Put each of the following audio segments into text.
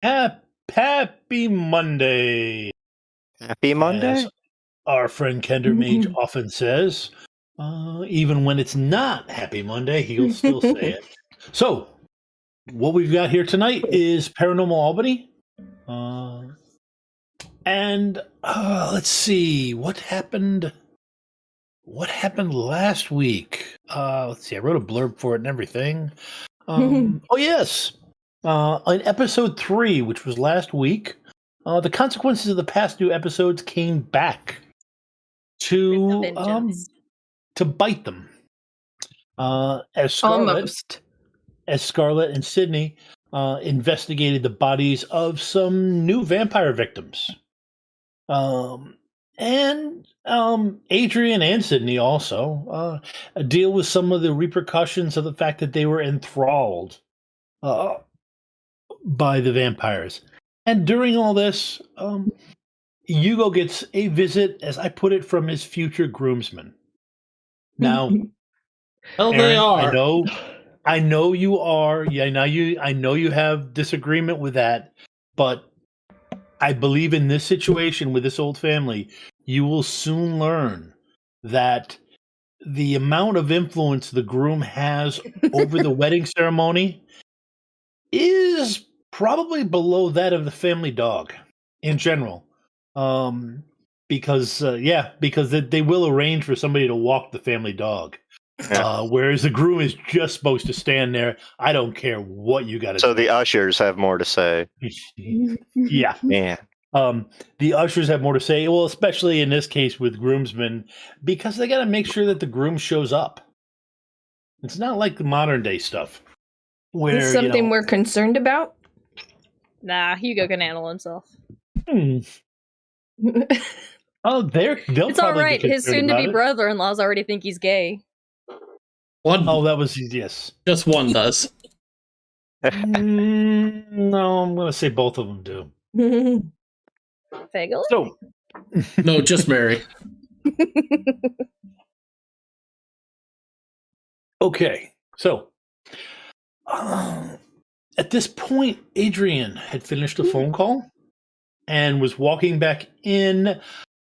Happy Monday. Happy Monday? As our friend Kender Mage often says, even when it's not Happy Monday, he'll still say it. So, what we've got here tonight is Paranormal Albany. And let's see, what happened last week? Let's see, I wrote a blurb for it and everything. Oh, yes. On episode 3, which was last week, the consequences of the past two episodes came back to bite them. As Scarlett and Sidney investigated the bodies of some new vampire victims. And Adrienne and Sidney also deal with some of the repercussions of the fact that they were enthralled by the vampires. And during all this, Hugo gets a visit, as I put it, from his future groomsmen. Now, Aaron, they are. I know you are. Yeah, I know you have disagreement with that, but I believe in this situation with this old family, you will soon learn that the amount of influence the groom has over the wedding ceremony is probably below that of the family dog in general. Because they will arrange for somebody to walk the family dog. Whereas the groom is just supposed to stand there. I don't care what you got to do. So the ushers have more to say. Yeah. Man. The ushers have more to say. Well, especially in this case with groomsmen, because they got to make sure that the groom shows up. It's not like the modern day stuff. Where, is something we're concerned about? Nah, Hugo can handle himself. Oh, it's all right. His soon-to-be brother-in-laws already think he's gay. One. Oh, that was yes. Just one does. No, I'm going to say both of them do. Fagel? So, no, just Mary. Okay, so at this point, Adrienne had finished a phone call and was walking back in,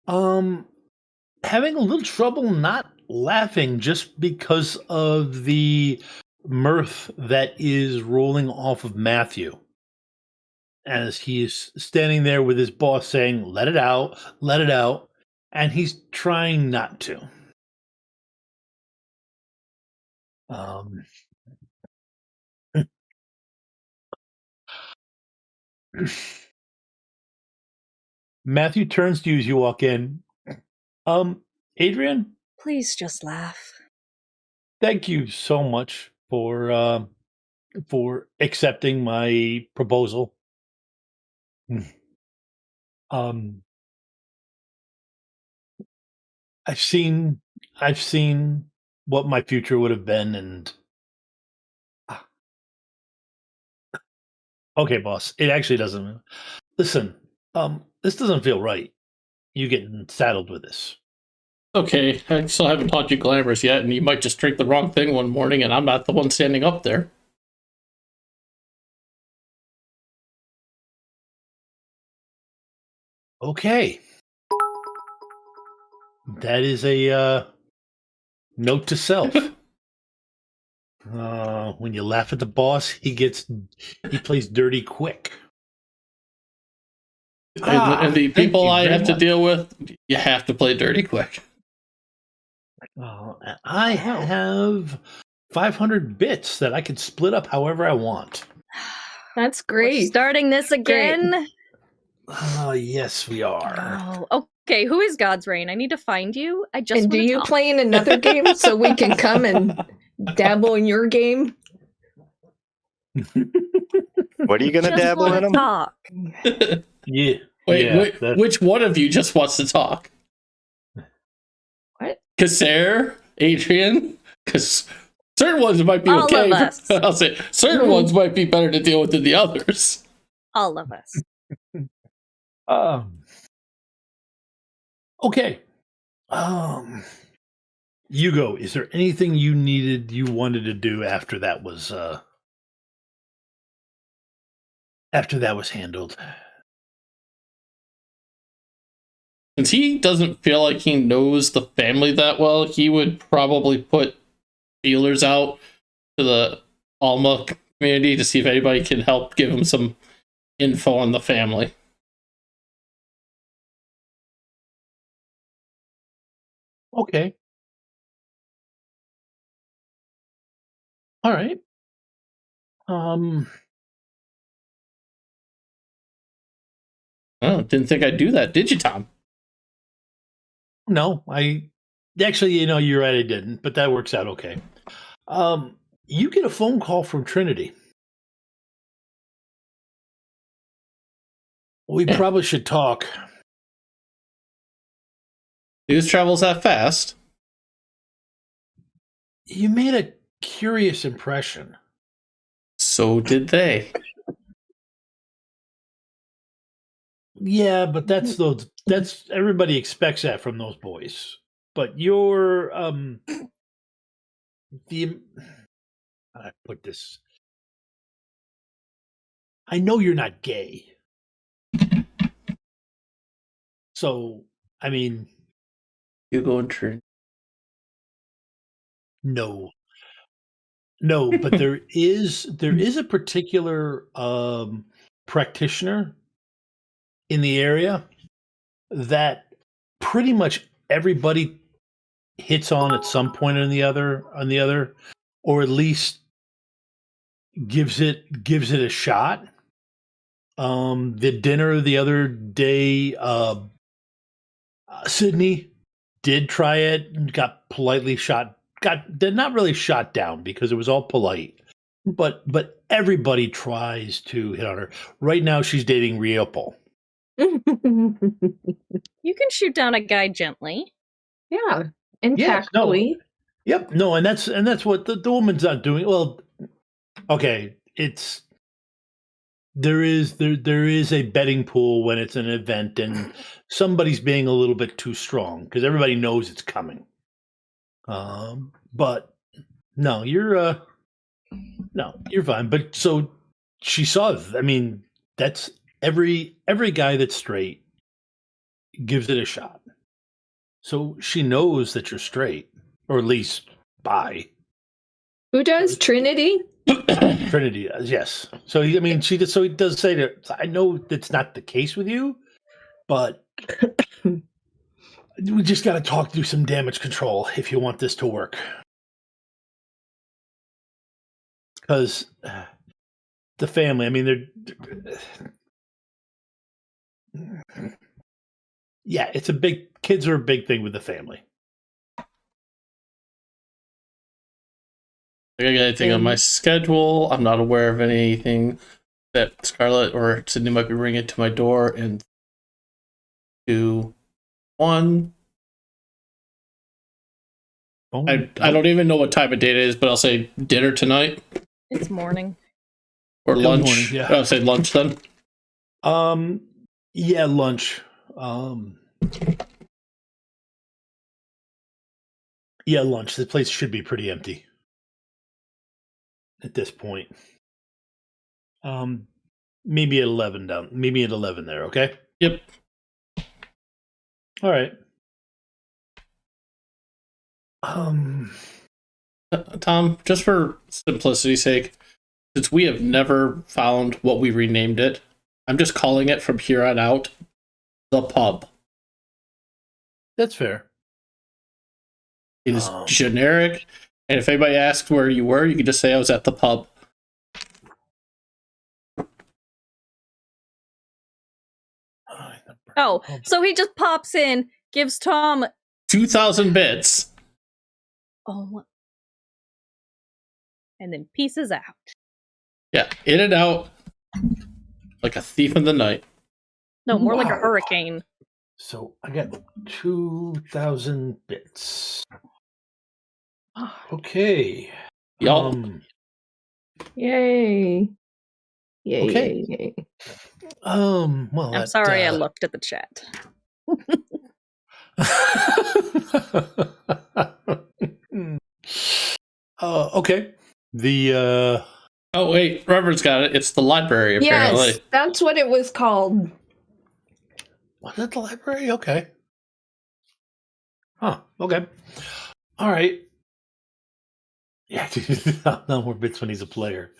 having a little trouble not laughing just because of the mirth that is rolling off of Matthew as he is standing there with his boss saying, let it out, and he's trying not to. Matthew turns to you as you walk in. Adrienne? Please just laugh. Thank you so much for accepting my proposal. I've seen what my future would have been, and okay, boss, it actually doesn't. Listen, this doesn't feel right. You getting saddled with this. Okay, I still haven't taught you glamorous yet, and you might just drink the wrong thing one morning, and I'm not the one standing up there. Okay. That is a note to self. When you laugh at the boss, he plays dirty quick. And the people I have to deal with, you have to play dirty quick. I have 500 bits that I could split up however I want. That's great. We're starting this again? Yes, we are. Oh, okay, who is God's Reign? I need to find you. And do you play in another game so we can come and dabble in your game? What are you going to dabble in them? Talk. Yeah. Wait, which one of you just wants to talk? What? Kasser? Adrienne? Because certain ones might be okay. All of us. I'll say certain ones might be better to deal with than the others. All of us. Okay. Hugo, is there anything you wanted to do after that was after that was handled. Since he doesn't feel like he knows the family that well, he would probably put feelers out to the Alma community to see if anybody can help give him some info on the family. Okay. All right. Oh, didn't think I'd do that, did you, Tom? No, I actually, you're right, I didn't, but that works out okay. You get a phone call from Trinity. We probably should talk. News travels that fast. You made a curious impression. So did they. Yeah, but that's everybody expects that from those boys. But you're I put this. I know you're not gay. So, I mean, Hugo and Trin. no, but there is a particular practitioner in the area that pretty much everybody hits on at some point or the other, or at least gives it a shot. The dinner the other day, Sidney did try it and got politely they're not really shot down because it was all polite, but everybody tries to hit on her. Right now she's dating Riopol. You can shoot down a guy gently. Yeah, and tactfully. Yep, no, and that's what the woman's not doing. Well, okay, there is a betting pool when it's an event and somebody's being a little bit too strong because everybody knows it's coming. But no, you're fine. But so she saw. I mean, that's every guy that's straight gives it a shot. So she knows that you're straight, or at least bi. Who does? Trinity? Trinity does, yes. So I mean, she does. So he does say that. I know that's not the case with you, but we just got to talk through some damage control if you want this to work. Because the family, I mean, yeah, kids are a big thing with the family. I got anything on my schedule. I'm not aware of anything that Scarlett or Sidney might be ringing to my door. And 2, 1. I don't even know what time of day it is, but I'll say dinner tonight. It's morning. Or lunch. Morning, yeah. I'll say lunch then. Yeah, lunch. Yeah, lunch. The place should be pretty empty at this point. Maybe at 11 down. Maybe at 11 there, okay? Yep. All right. Tom, just for simplicity's sake, since we have never found what we renamed it, I'm just calling it from here on out the pub. That's fair. It is generic, and if anybody asks where you were, you can just say I was at the pub. Oh, so he just pops in, gives Tom 2,000 bits. Oh. And then pieces out. Yeah, in and out like a thief in the night. No, more like a hurricane. So I got 2,000 bits. Okay. Yup. Yay. Yay, Okay. yay, yay. Well, I'm sorry I looked at the chat. Okay. The Oh wait, Reverend's got it. It's the library, apparently. Yes, that's what it was called. Was it the library? Okay. Huh. Okay. All right. Yeah, no more bits when he's a player.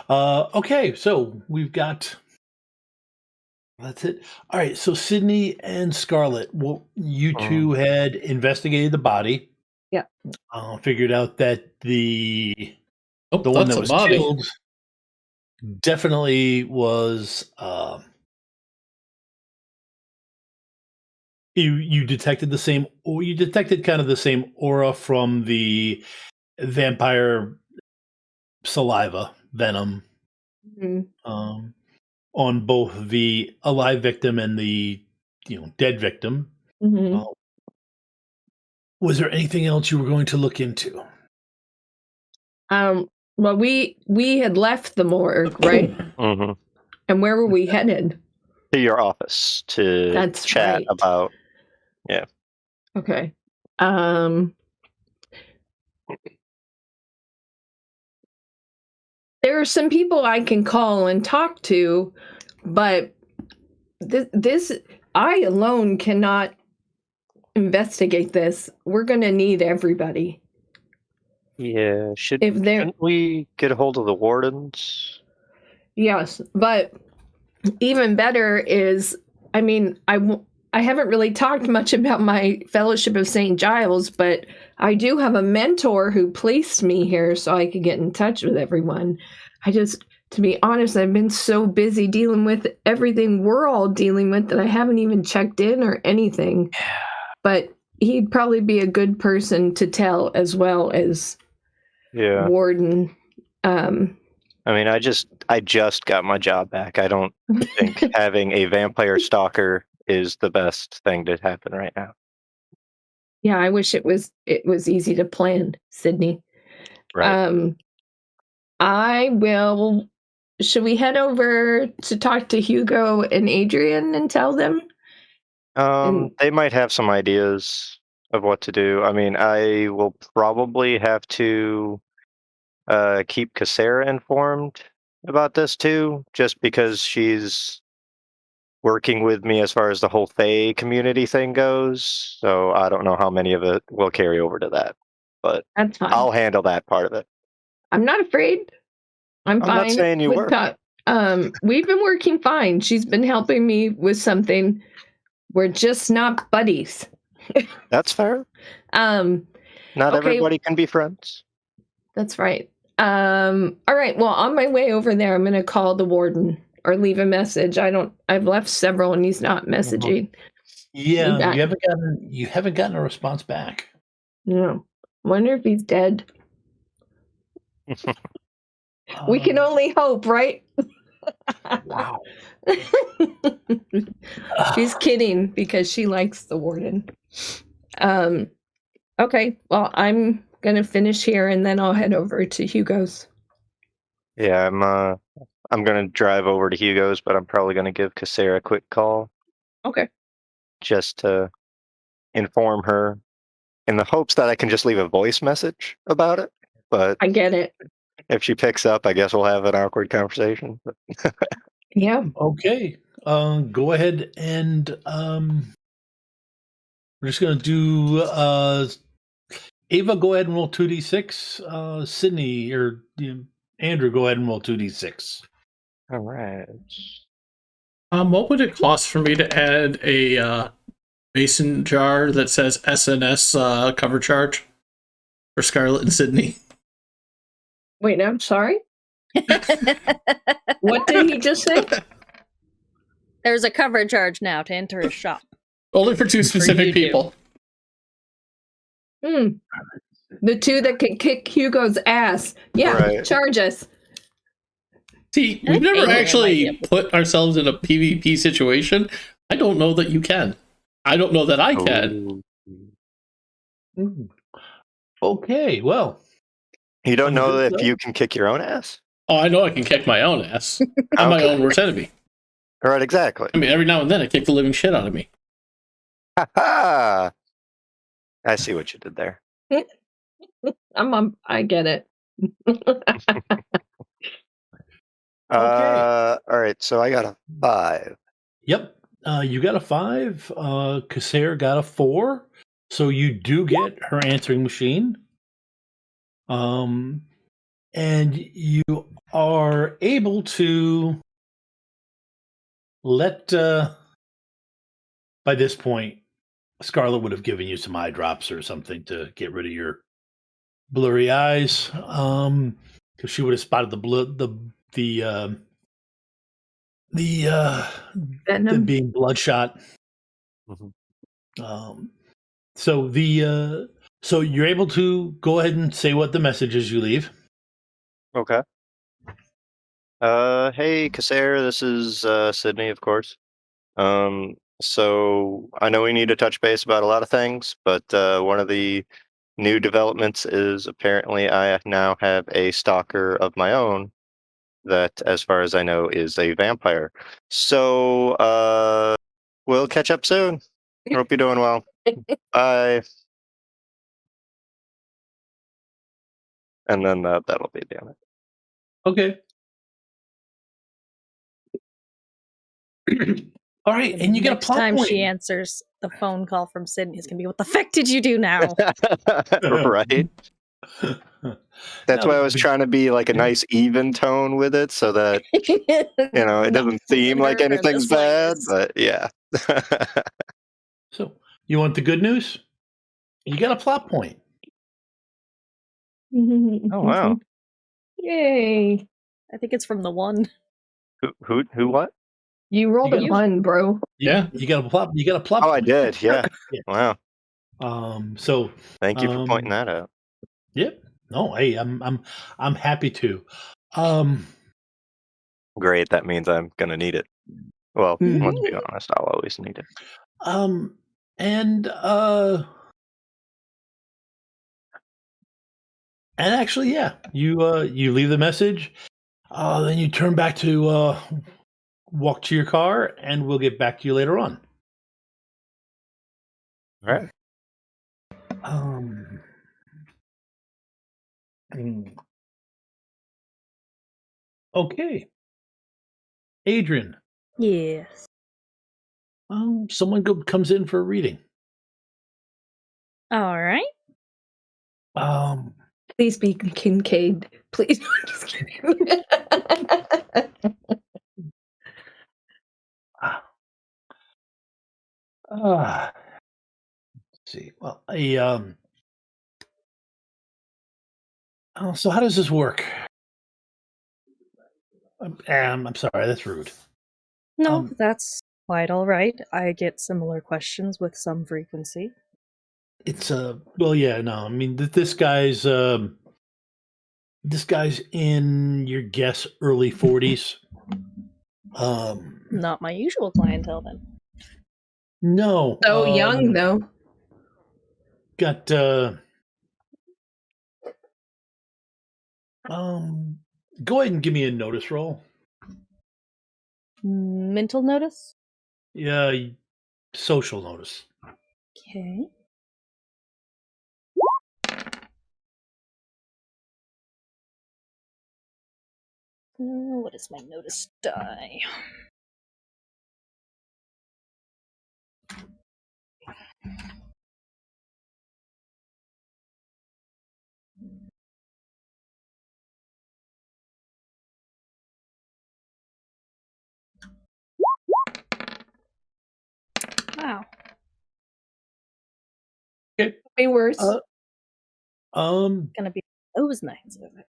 Okay, so we've got. That's it. All right, so Sidney and Scarlett, well, you two had investigated the body. Yeah. Figured out that the Oh, one that's that a was body. killed definitely was. You detected the same. Or you detected kind of the same aura from the vampire saliva venom on both the alive victim and the dead victim. Was there anything else you were going to look into? Well, we had left the morgue, right? Mm-hmm. And where were we headed? To your office to That's chat right. about. Yeah. Okay. There are some people I can call and talk to, but this I alone cannot investigate this. We're going to need everybody. Yeah. Shouldn't we get a hold of the wardens? Yes, but even better is, I mean, I haven't really talked much about my Fellowship of St. Giles, but I do have a mentor who placed me here so I could get in touch with everyone. To be honest, I've been so busy dealing with everything we're all dealing with that I haven't even checked in or anything. But he'd probably be a good person to tell as well as Warden. I mean, I just got my job back. I don't think having a vampire stalker is the best thing to happen right now. Yeah, I wish it was easy to plan, Sidney. Right. Should we head over to talk to Hugo and Adrienne and tell them? They might have some ideas of what to do. I mean, I will probably have to keep Cassera informed about this too, just because she's working with me as far as the whole Fae community thing goes. So I don't know how many of it will carry over to that, but That's fine. I'll handle that part of it. I'm not afraid. I'm fine. I'm not saying you were. We've been working fine. She's been helping me with something. We're just not buddies. That's fair. Not everybody can be friends. That's right. All right. Well, on my way over there, I'm going to call the warden or leave a message. I've left several and he's not messaging. Yeah, you haven't gotten a response back. No. Wonder if he's dead. We can only hope, right? Wow. She's kidding because she likes the warden. Okay, well, I'm gonna finish here and then I'll head over to Hugo's. Yeah, I'm gonna drive over to Hugo's, but I'm probably gonna give Cassera a quick call. Okay. Just to inform her in the hopes that I can just leave a voice message about it. But I get it. if she picks up, I guess we'll have an awkward conversation. Yeah. Okay. Go ahead and we're just gonna do Ava, go ahead and roll 2d6. Sidney or Andrew, go ahead and roll 2d6. All right. What would it cost for me to add a mason jar that says SNS cover charge for Scarlett and Sidney? Wait, I'm sorry? What did he just say? There's a cover charge now to enter his shop. Only for two specific people. The two that can kick Hugo's ass. Yeah, Right. Charge us. See, we've never actually put ourselves in a PvP situation. I don't know that you can. I don't know that I can. Okay, well. You don't know if you can kick your own ass? Oh, I know I can kick my own ass. I'm my own worst enemy. Right, exactly. I mean, every now and then I kick the living shit out of me. Ha! I see what you did there. I get it. All right, so I got a 5. Yep. You got a 5. Cassare got a 4. So you do get her answering machine. And you are able to let. By this point, Scarlett would have given you some eye drops or something to get rid of your blurry eyes. Because she would have spotted the being bloodshot. Mhm. So you're able to go ahead and say what the message is you leave. Okay. Hey, Cassare, this is Sidney, of course. So I know we need to touch base about a lot of things, but one of the new developments is apparently I now have a stalker of my own that, as far as I know, is a vampire. So we'll catch up soon. Hope you're doing well. Bye. And then that'll be the end. Okay. All right, and you get a Next plot time point. she answers the phone call from Sidney, it's gonna be, "What the fuck did you do now?" Right. That's why I was trying to be like a nice even tone with it, so that it doesn't seem like anything's bad. But yeah. So you want the good news? You got a plot point. Oh wow. Yay. I think it's from the one. Who what? You rolled a 1, bro. Yeah. You got a plot. You got a plot. Oh, I point. did. Yeah. Yeah. Wow. So Thank you for pointing that out. Yep. No, hey, I'm happy to. Great. That means I'm gonna need it. Well, let's be honest. I'll always need it. And actually, yeah, you leave the message. Then you turn back to walk to your car, and we'll get back to you later on. All right. Okay. Adrienne. Yes. Someone comes in for a reading. All right. Please be Kincaid. Please. I'm just kidding. Let's see. Well, so how does this work? I'm sorry, that's rude. No, that's quite all right. I get similar questions with some frequency. It's well, yeah, no. I mean, this guy's in your guess early 40s. Not my usual clientele then. No. So young though. Got go ahead and give me a notice roll. Mental notice? Yeah, social notice. Okay. What is my notice die? Wow. Okay. Be worse. Gonna be those nights of it.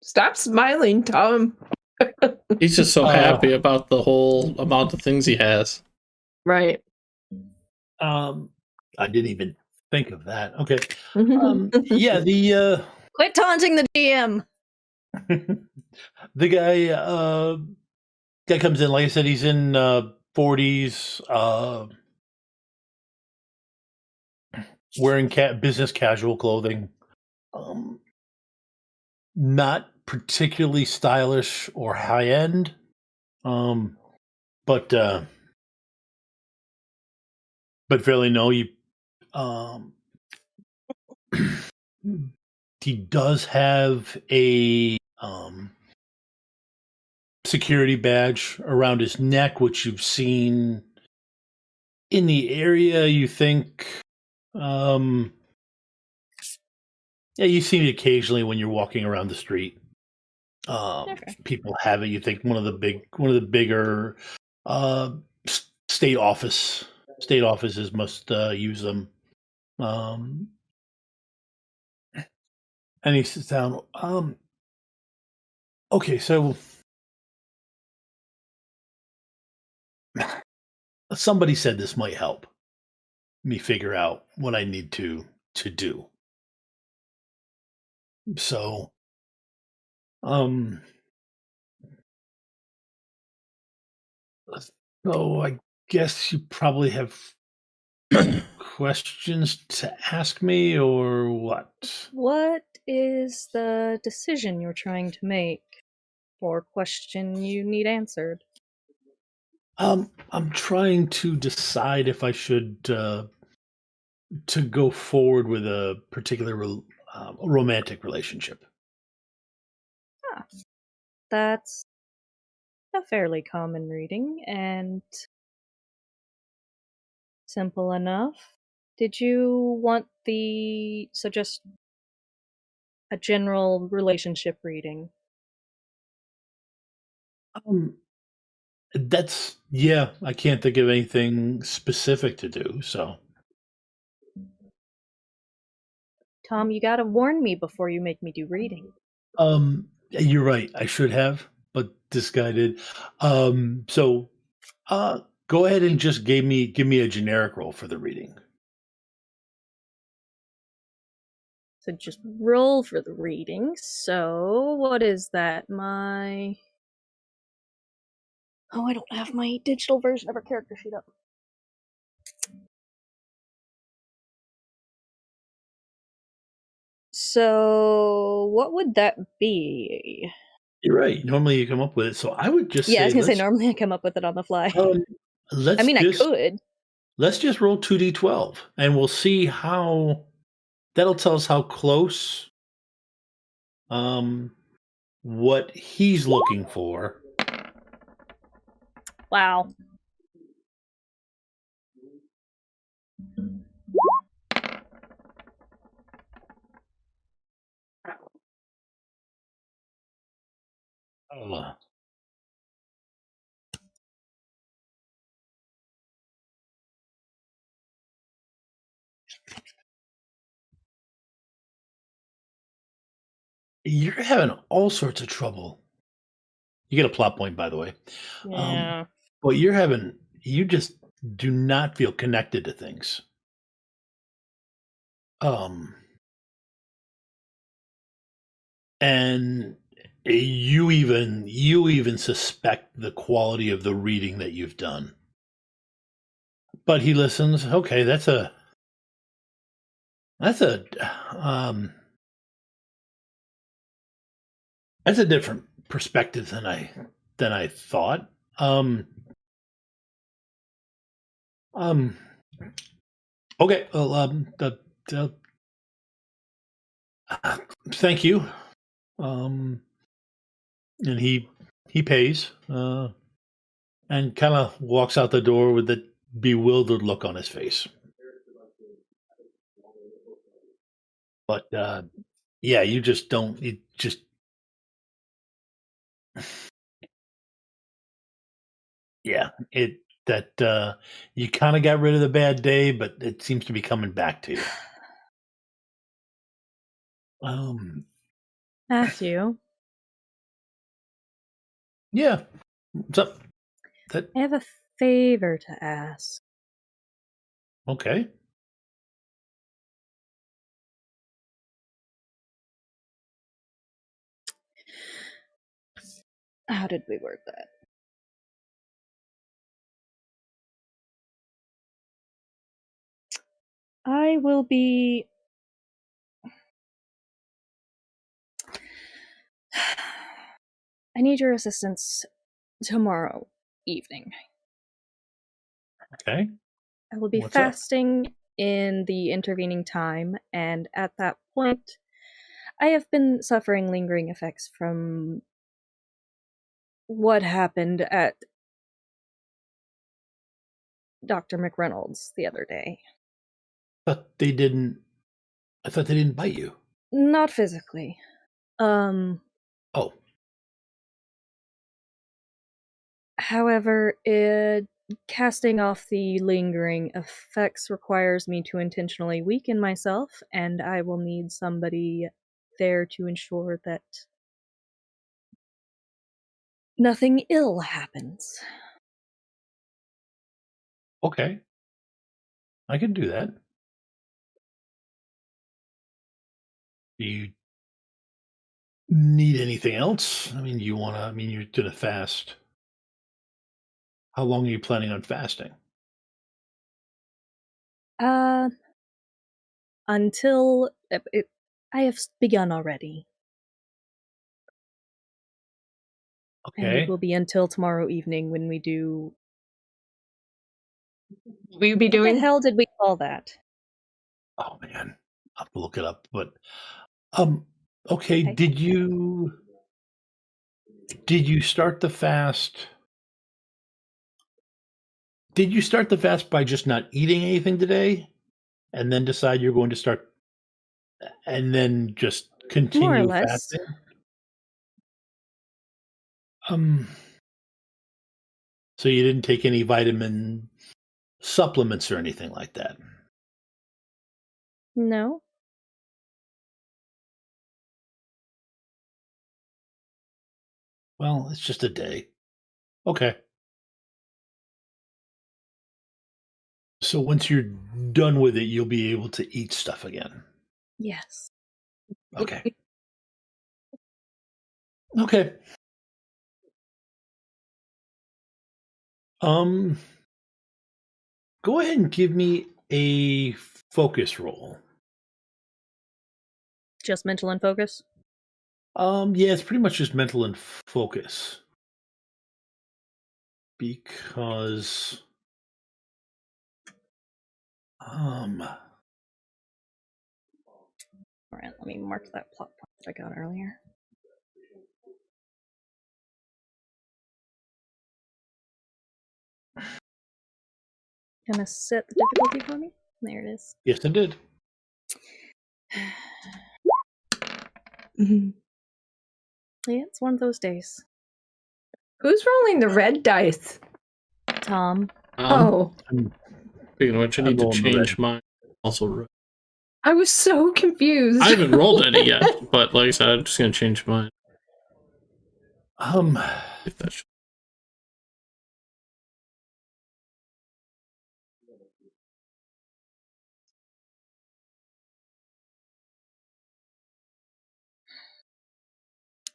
Stop smiling, Tom. He's just so happy about the whole amount of things he has. Right. I didn't even think of that. Okay. Yeah, the Quit taunting the DM. the guy comes in, like I said, he's in 40s, wearing business casual clothing. Not particularly stylish or high end. But fairly no, you he does have a security badge around his neck, which you've seen in the area. You think, yeah, you've seen it occasionally when you're walking around the street. Okay. People have it. You think one of the bigger state offices must use them. And he sits down. Okay, so somebody said this might help me figure out what I need to do. So, so I guess you probably have questions to ask me, or what? What is the decision you're trying to make, or question you need answered? I'm trying to decide if I should to go forward with a particular romantic relationship. That's a fairly common reading, and simple enough. Did you want just a general relationship reading? Yeah, I can't think of anything specific to do, so. Tom, you gotta warn me before you make me do reading. You're right. I should have, but this guy did. So, go ahead and just give me a generic roll for the reading. So just roll for the reading. So what is that? I don't have my digital version of our character sheet up. So what would that be? You're right. Normally you come up with it, so I would just Yeah, I was gonna say let's normally I come up with it on the fly. let's I mean, just, I could. Let's just roll 2d12, and we'll see how that'll tell us how close what he's looking for. Wow. You're having all sorts of trouble. You get a plot point, by the way. Yeah. But you just do not feel connected to things. And you even suspect the quality of the reading that you've done. But he listens. Okay, that's a different perspective than I thought. Okay. Well, thank you. And he pays, and kind of walks out the door with a bewildered look on his face. But yeah, you just don't. You just. Yeah, you kind of got rid of the bad day, but it seems to be coming back to you. Matthew. Yeah. What's up? I have a favor to ask. Okay. How did we word that? I need your assistance tomorrow evening. Okay. I will be What's up? fasting in the intervening time, and at that point, I have been suffering lingering effects from what happened at Dr. McReynolds the other day. I thought they didn't bite you. Not physically. Oh. However, casting off the lingering effects requires me to intentionally weaken myself, and I will need somebody there to ensure that nothing ill happens. Okay. I can do that. Do you need anything else? I mean, you're gonna fast. How long are you planning on fasting? Until I have begun already. And it Okay. will be until tomorrow evening when we do. Will you be What the doing? hell did we call that? Oh man, I'll have to look it up. But okay. Okay. Did you start the fast? Did you start the fast by just not eating anything today, and then decide you're going to start, and then just More or continue less. fasting? So you didn't take any vitamin supplements or anything like that? No. Well, it's just a day. Okay. So once you're done with it, you'll be able to eat stuff again. Yes. Okay. Okay. Go ahead and give me a focus roll. Just mental and focus? Yeah, it's pretty much just mental and focus. Because Alright, let me mark that plot point that I got earlier. Gonna set the difficulty for me? There it is. yes, I did. Yeah, it's one of those days. Who's rolling the red dice? Tom. Oh, Speaking of which, I I'm need to rolling the change red. mine. Also, red. I was so confused. I haven't rolled any yet, but like I said, I'm just gonna change mine. If that's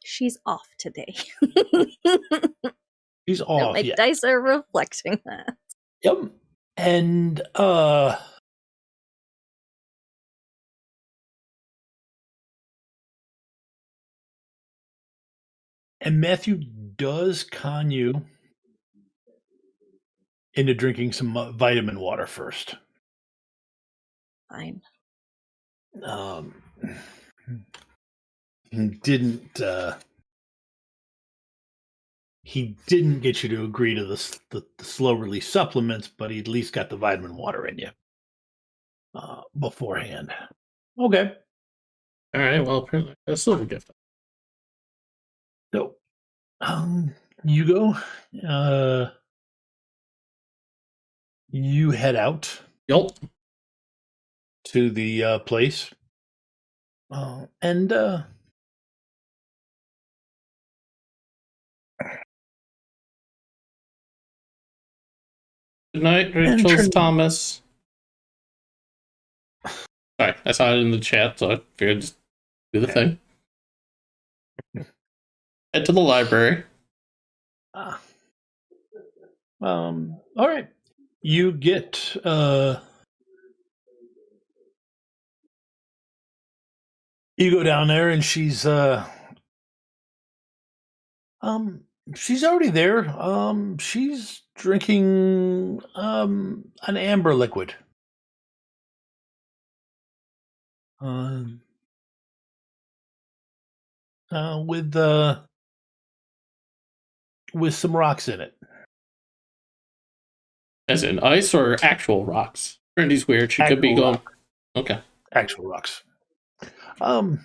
She's off today. He's And off. my Yeah. dice are reflecting that. Yep. And Matthew does con you into drinking some vitamin water first. Fine. He didn't get you to agree to the slow release supplements, but he at least got the vitamin water in you beforehand. Okay. all right. Well, apparently that's still a gift. So, Hugo, you head out Yup. to the place, and Good night, And Rachel's turn- Thomas. Sorry, I saw it in the chat, so I figured I'd just do the thing. Head to the library. all right. You get you go down there, and she's already there. She's drinking an amber liquid. With with some rocks in it. As in ice or actual rocks? Brandy's weird. She could be Actual going. rock. Okay. Actual rocks. Oh.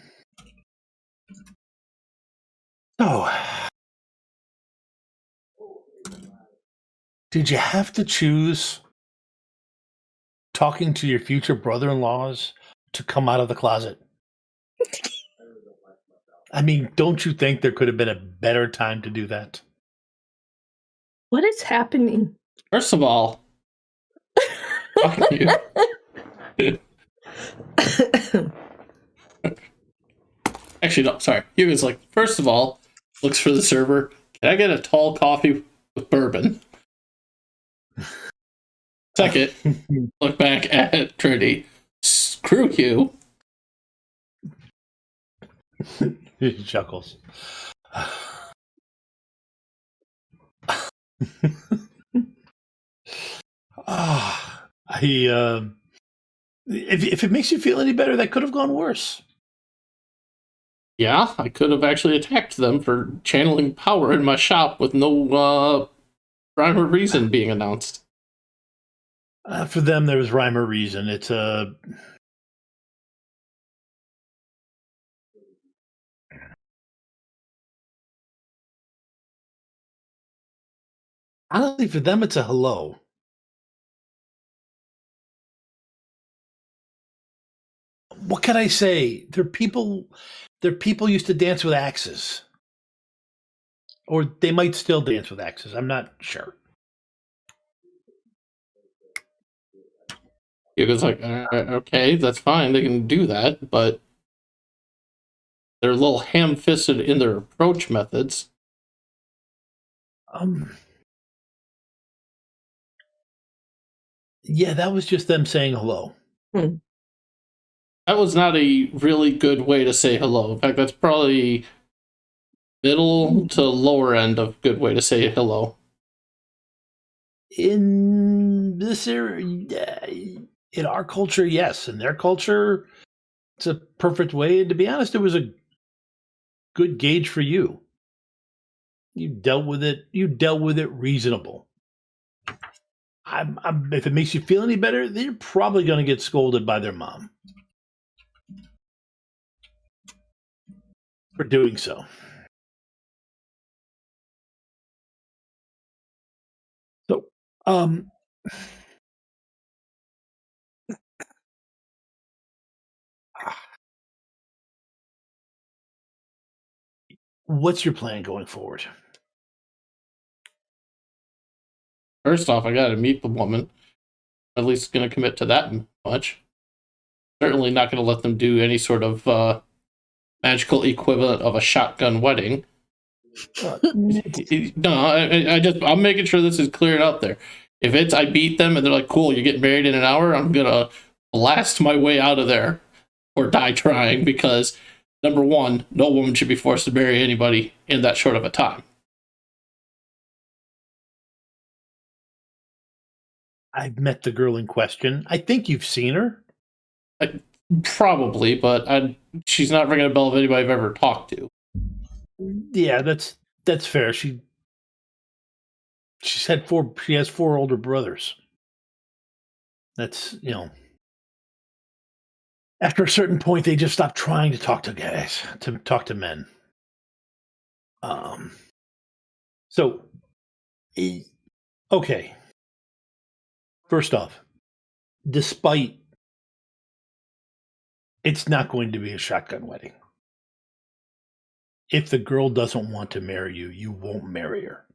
Did you have to choose talking to your future brother-in-laws to come out of the closet? I mean, don't you think there could have been a better time to do that? What is happening? First of all, fuck you. Actually, no, sorry. Hugo's like, first of all, looks for the server. Can I get a tall coffee with bourbon? Second, look back at Trinity. Screw you. He chuckles. If it makes you feel any better, that could have gone worse. Yeah, I could have actually attacked them for channeling power in my shop with no rhyme or reason being announced. For them, there was rhyme or reason. It's honestly, for them, it's a hello. What can I say? They're people used to dance with axes. Or they might still dance with axes. I'm not sure. Hugo's like, okay, that's fine. They can do that, but they're a little ham-fisted in their approach methods. Yeah, that was just them saying hello. That was not a really good way to say hello. In fact, that's probably middle to lower end of good way to say hello. In this area, in our culture, yes. In their culture, it's a perfect way. And to be honest, it was a good gauge for you. You dealt with it. You dealt with it reasonable. If it makes you feel any better, they're probably going to get scolded by their mom for doing so. So, what's your plan going forward? First off, I gotta meet the woman. At least gonna commit to that much. Certainly not gonna let them do any sort of magical equivalent of a shotgun wedding. No, I'm making sure this is cleared out there. If it's I beat them and they're like, cool, you get married in an hour, I'm gonna blast my way out of there or die trying, because number one, no woman should be forced to marry anybody in that short of a time. I've met the girl in question. I think you've seen her. Probably, but she's not ringing a bell of anybody I've ever talked to. Yeah, that's fair. She has four older brothers. That's, after a certain point, they just stop trying to talk to guys, to talk to men. So, okay. First off, despite it's not going to be a shotgun wedding. If the girl doesn't want to marry you, you won't marry her.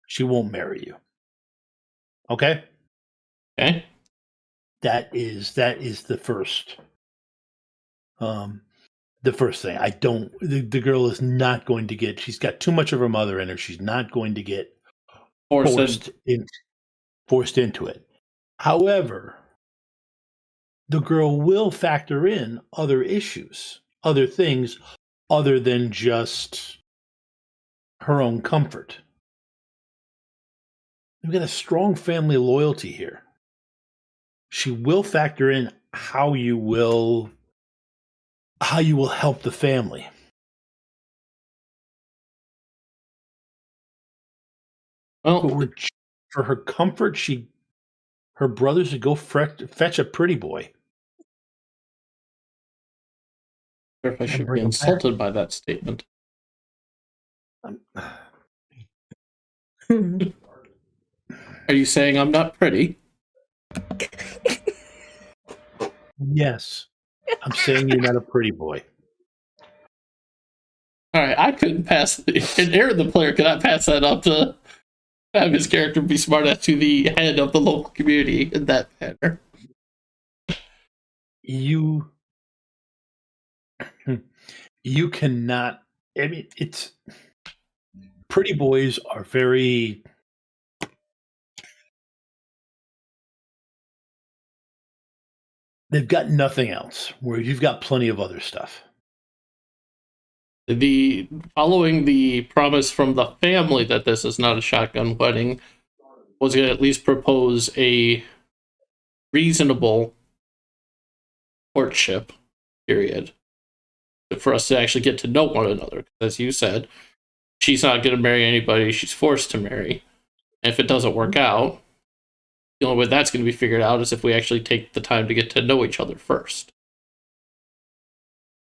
She won't marry you. Okay? Okay. That is the first thing. The girl is not going to get, she's got too much of her mother in her. She's not going to get forced into it. However, the girl will factor in other issues, other things other than just her own comfort. We've got a strong family loyalty here. She will factor in how you will help the family. But Well, for her comfort, her brother should go fetch a pretty boy. if I should be bring 'em back. insulted by that statement. Are you saying I'm not pretty? Yes. I'm saying you're not a pretty boy. Alright, I couldn't pass and Aaron the player could not pass that up to have his character be smart enough to the head of the local community in that manner. You cannot. I mean, it's pretty boys are very. They've got nothing else. Where you've got plenty of other stuff. Following the promise from the family that this is not a shotgun wedding, was going to at least propose a reasonable courtship period for us to actually get to know one another. As you said, she's not going to marry anybody she's forced to marry. And if it doesn't work out, the only way that's going to be figured out is if we actually take the time to get to know each other first.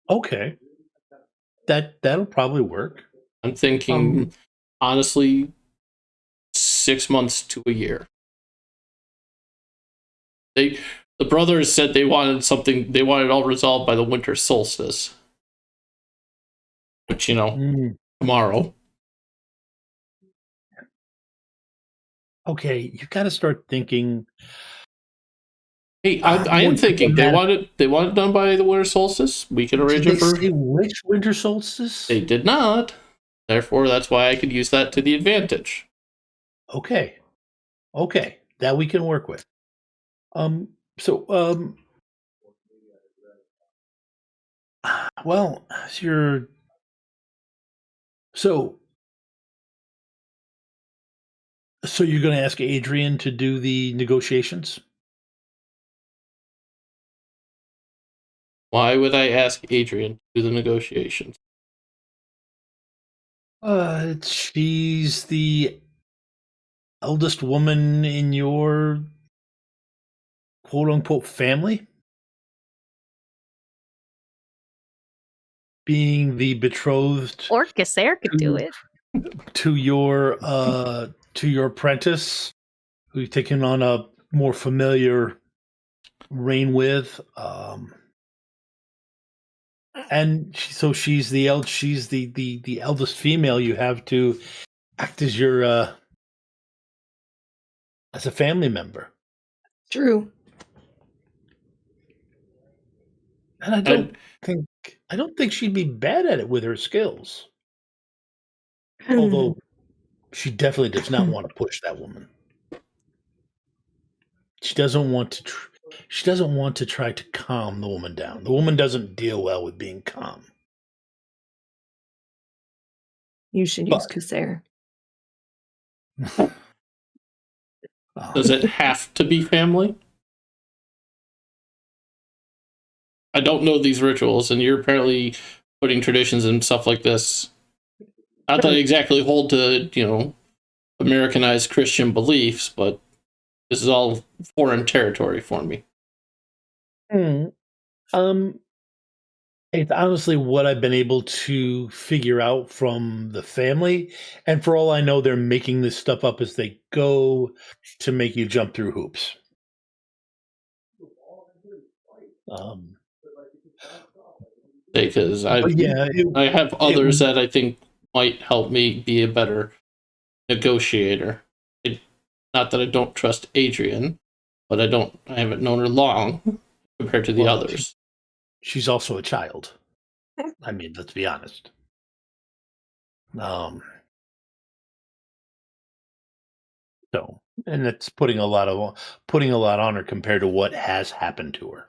Okay. That'll probably work. I'm thinking, honestly, 6 months to a year. The brothers said they wanted it all resolved by the winter solstice. Which, tomorrow. Okay, you've got to start thinking. Hey, I am thinking they want it done by the winter solstice. We can arrange it for. Did they say which winter solstice? They did not. Therefore, that's why I could use that to the advantage. Okay, that we can work with. Well, you're going to ask Adrienne to do the negotiations? Why would I ask Adrienne to do the negotiations? She's the eldest woman in your quote-unquote family. Being the betrothed, Or Casair could do it. To your apprentice, who you've taken on a more familiar reign with, and she's the eldest female you have to act as your as a family member. True. And I don't think she'd be bad at it with her skills. Although she definitely does not want to push that woman. She doesn't want to. She doesn't want to try to calm the woman down. The woman doesn't deal well with being calm. You should use Casair. Does it have to be family? I don't know these rituals, and you're apparently putting traditions and stuff like this. Not that I exactly hold to, Americanized Christian beliefs, but this is all foreign territory for me. It's honestly what I've been able to figure out from the family, and for all I know, they're making this stuff up as they go to make you jump through hoops. Because I have others that I think might help me be a better negotiator. Not that I don't trust Adrienne, but I haven't known her long compared to the others. She's also a child. I mean, let's be honest. And it's putting a lot on her compared to what has happened to her.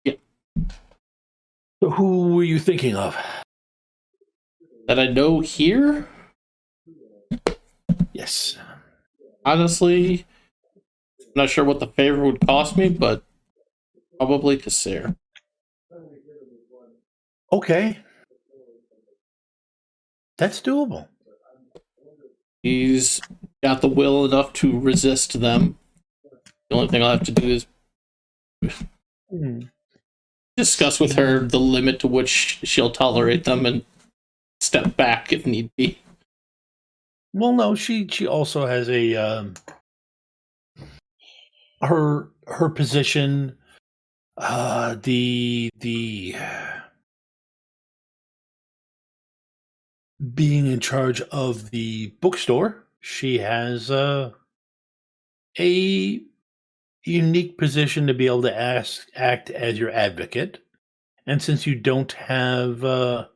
Yeah. So who were you thinking of? That I know here? Yes. Honestly, I'm not sure what the favor would cost me, but probably Casair. Okay. That's doable. He's got the will enough to resist them. The only thing I'll have to do is discuss with her the limit to which she'll tolerate them and step back if need be. Well, no, she also has a her position, the being in charge of the bookstore. She has a unique position to be able to act as your advocate, and since you don't have a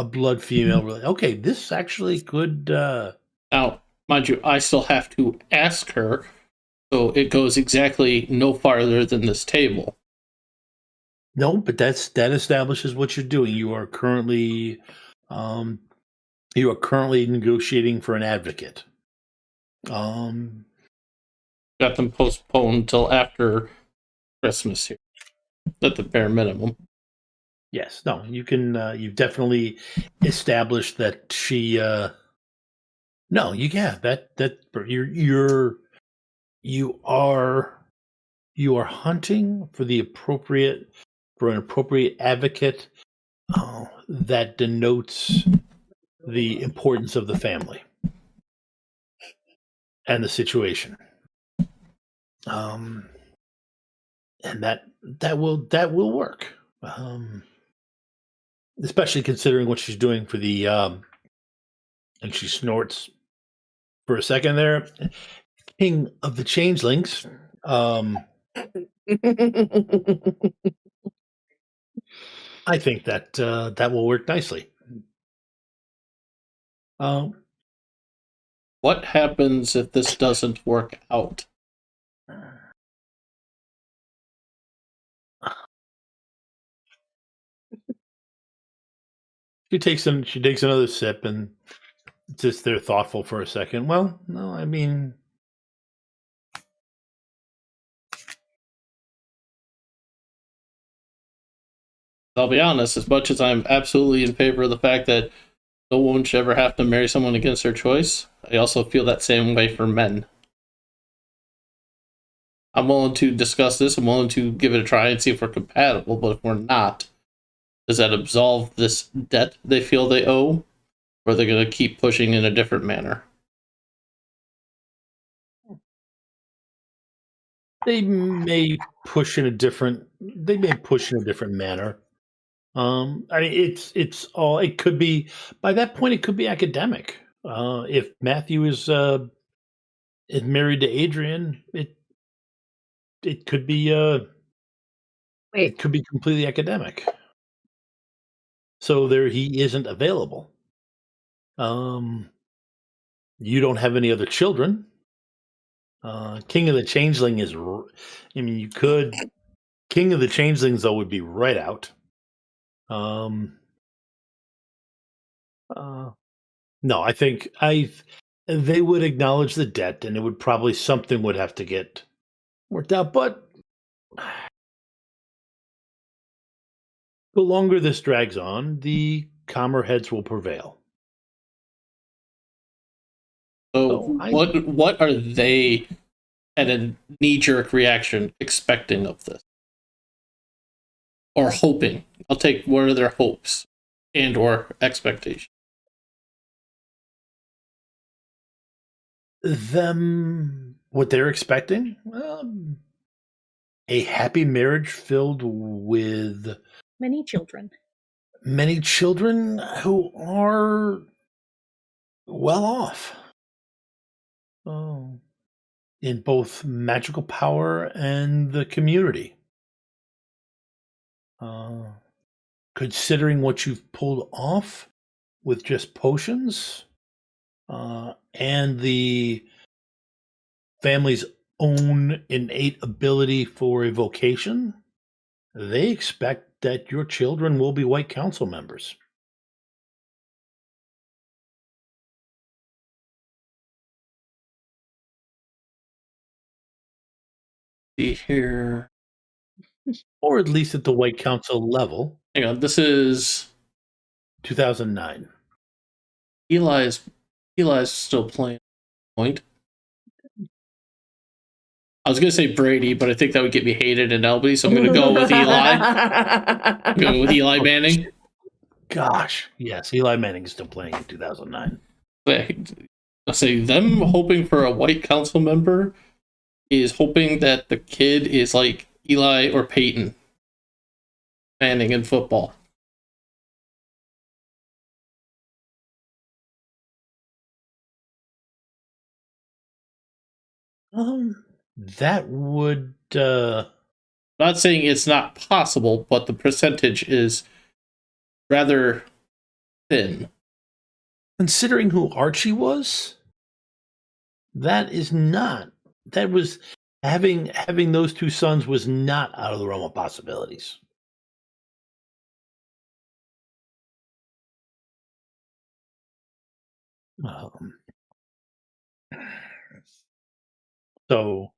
blood female, okay, this actually could. Now, mind you, I still have to ask her, so it goes exactly no farther than this table. No, but that establishes what you're doing. You are currently negotiating for an advocate. Got them postponed until after Christmas here, at the bare minimum. Yes, no, you can. You've definitely established that she. No, you are hunting for an appropriate advocate that denotes the importance of the family and the situation. And that will work. Especially considering what she's doing for the and she snorts for a second there. King of the Changelings. I think that that will work nicely. What happens if this doesn't work out? She takes another sip and just they're thoughtful for a second. Well, no, I mean, I'll be honest, as much as I'm absolutely in favor of the fact that no woman should ever have to marry someone against their choice, I also feel that same way for men. I'm willing to discuss this, I'm willing to give it a try and see if we're compatible, but if we're not, does that absolve this debt they feel they owe? Or are they going to keep pushing in a different manner? they may push in a different manner. I mean, it's all. It could be by that point. It could be academic. If Matthew is married to Adrienne, it could be it could be completely academic. So there, he isn't available. You don't have any other children. King of the Changeling is. I mean, you could. King of the Changelings though would be right out. No, I think they would acknowledge the debt, and it would probably something would have to get worked out. But the longer this drags on, the calmer heads will prevail. So what are they, at a knee-jerk reaction, expecting of this? Or hoping? I'll take, what are their hopes and or expectations? What they're expecting? A happy marriage filled with many children who are well off. In both magical power and the community. Considering what you've pulled off with just potions, and the family's own innate ability for a vocation, they expect that your children will be White Council members. See here. Or at least at the White Council level. Hang on, this is 2009. Eli's Eli's still playing point. I was going to say Brady, but I think that would get me hated in Albany, so I'm going to go with Eli. I'm going with Eli Manning. Gosh, yes, Eli Manning is still playing in 2009. I'll say them hoping for a white council member is hoping that the kid is like Eli or Peyton Manning in football. That would. Not saying it's not possible, but the percentage is rather thin. Considering who Archie was, that is not. That was having those two sons was not out of the realm of possibilities. So,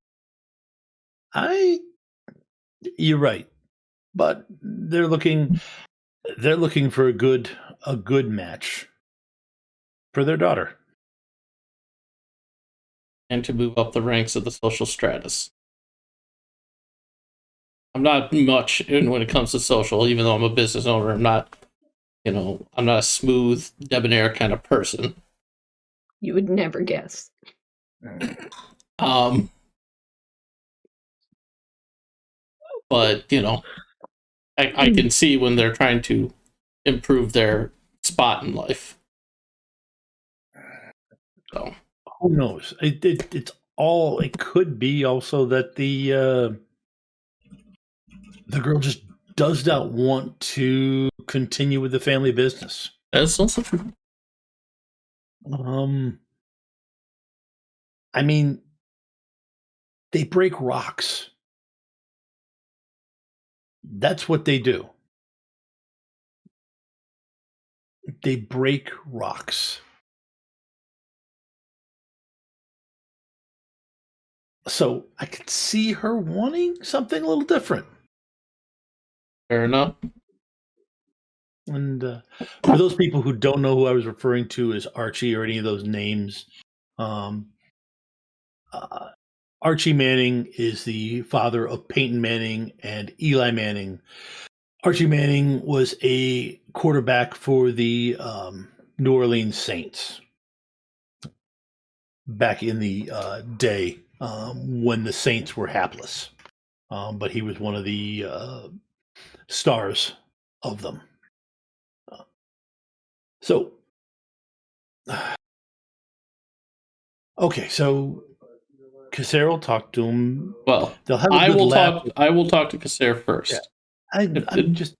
you're right, but they're looking for a good match for their daughter, And to move up the ranks of the social stratus. I'm not much in when it comes to social, even though I'm a business owner. I'm not a smooth, debonair kind of person. You would never guess. But, I can see when they're trying to improve their spot in life. So who knows? It's all. It could be also that the girl just does not want to continue with the family business. that's also true. I mean, they break rocks. That's what they do. They break rocks. So I could see her wanting something a little different. Fair enough. And for those people who don't know who I was referring to as Archie or any of those names, Archie Manning is the father of Peyton Manning and Eli Manning. Archie Manning was a quarterback for the New Orleans Saints back in the day when the Saints were hapless. But he was one of the stars of them. So, okay, so Cassera will talk to him. Well, they'll have. I will talk to Cassera first. Yeah. I'm just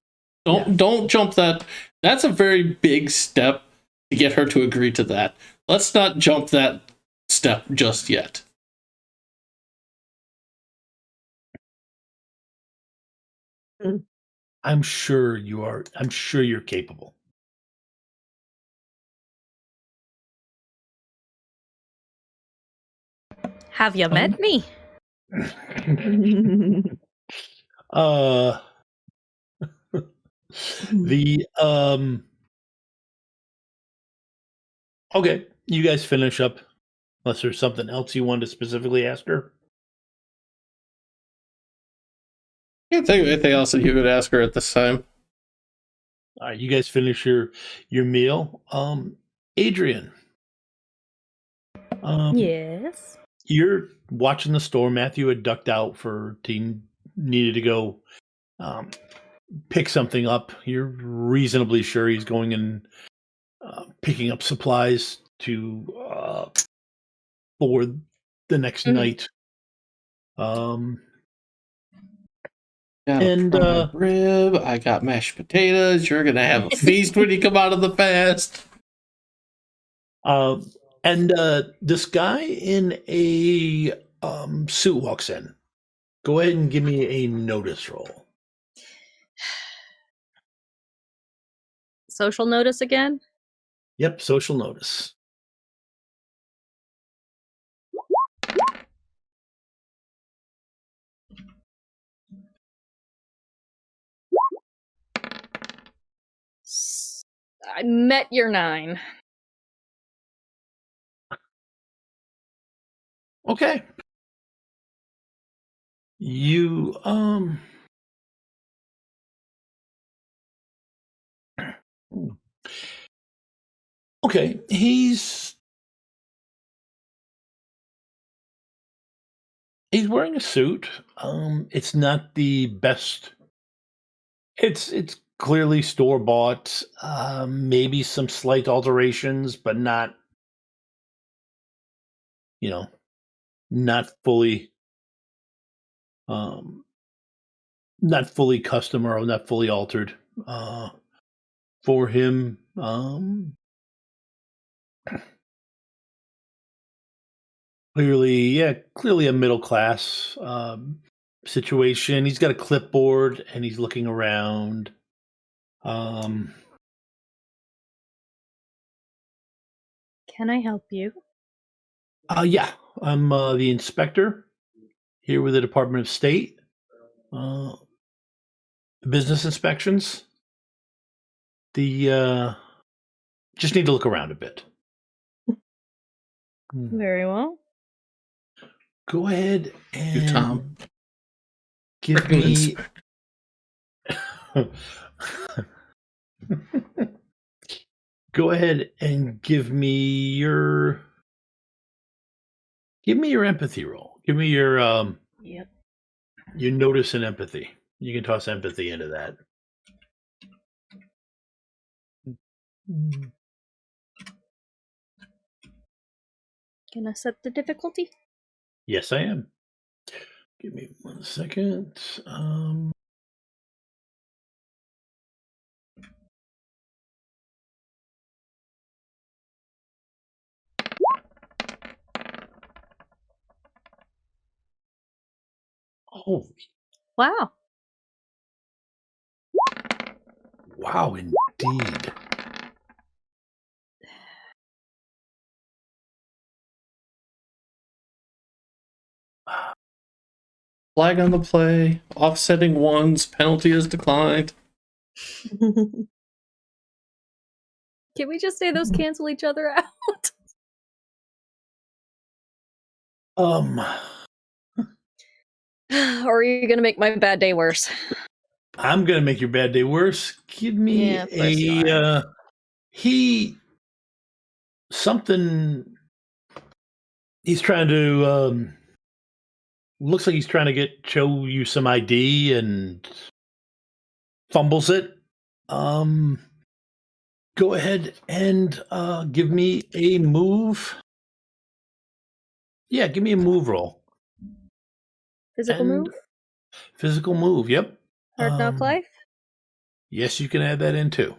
don't jump that. That's a very big step to get her to agree to that. Let's not jump that step just yet. I'm sure you are. I'm sure you're capable. Have you met me? The okay, you guys finish up unless there's something else you wanted to specifically ask her. I can't think of anything else that you could ask her at this time. All right, you guys finish your meal. Adrienne. Yes. You're watching the store. Matthew had ducked out he needed to go pick something up. You're reasonably sure he's going and picking up supplies to for the next night. Got and rib. I got mashed potatoes. You're gonna have a feast when you come out of the fast. And this guy in a suit walks in. Go ahead and give me a notice roll. Social notice again? Yep, social notice. I met your 9. Okay. You okay, he's wearing a suit. It's not the best. It's clearly store bought. Maybe some slight alterations, but not, you know, not fully um not fully custom or not fully altered for him. Clearly a middle class situation. He's got a clipboard and he's looking around. Can I help you? Yeah, I'm the inspector here with the Department of State. Business inspections. The just need to look around a bit. Very well. Go ahead You, Tom. and give Freaking me. Go ahead and give me your empathy roll. Give me your Yep. your notice and empathy. You can toss empathy into that. Can I set the difficulty? Yes, I am. Give me 1 second. Oh, Wow. wow, indeed. Flag on the play. Offsetting ones. Penalty is declined. Can we just say those cancel each other out? Or are you gonna make my bad day worse? I'm gonna make your bad day worse. Give me Yeah, of course you are. He's trying to looks like he's trying to show you some ID and fumbles it. Go ahead and give me a move. Yeah, give me a move roll. Physical And move? Physical move, yep. Hard knock life? Yes, you can add that in too.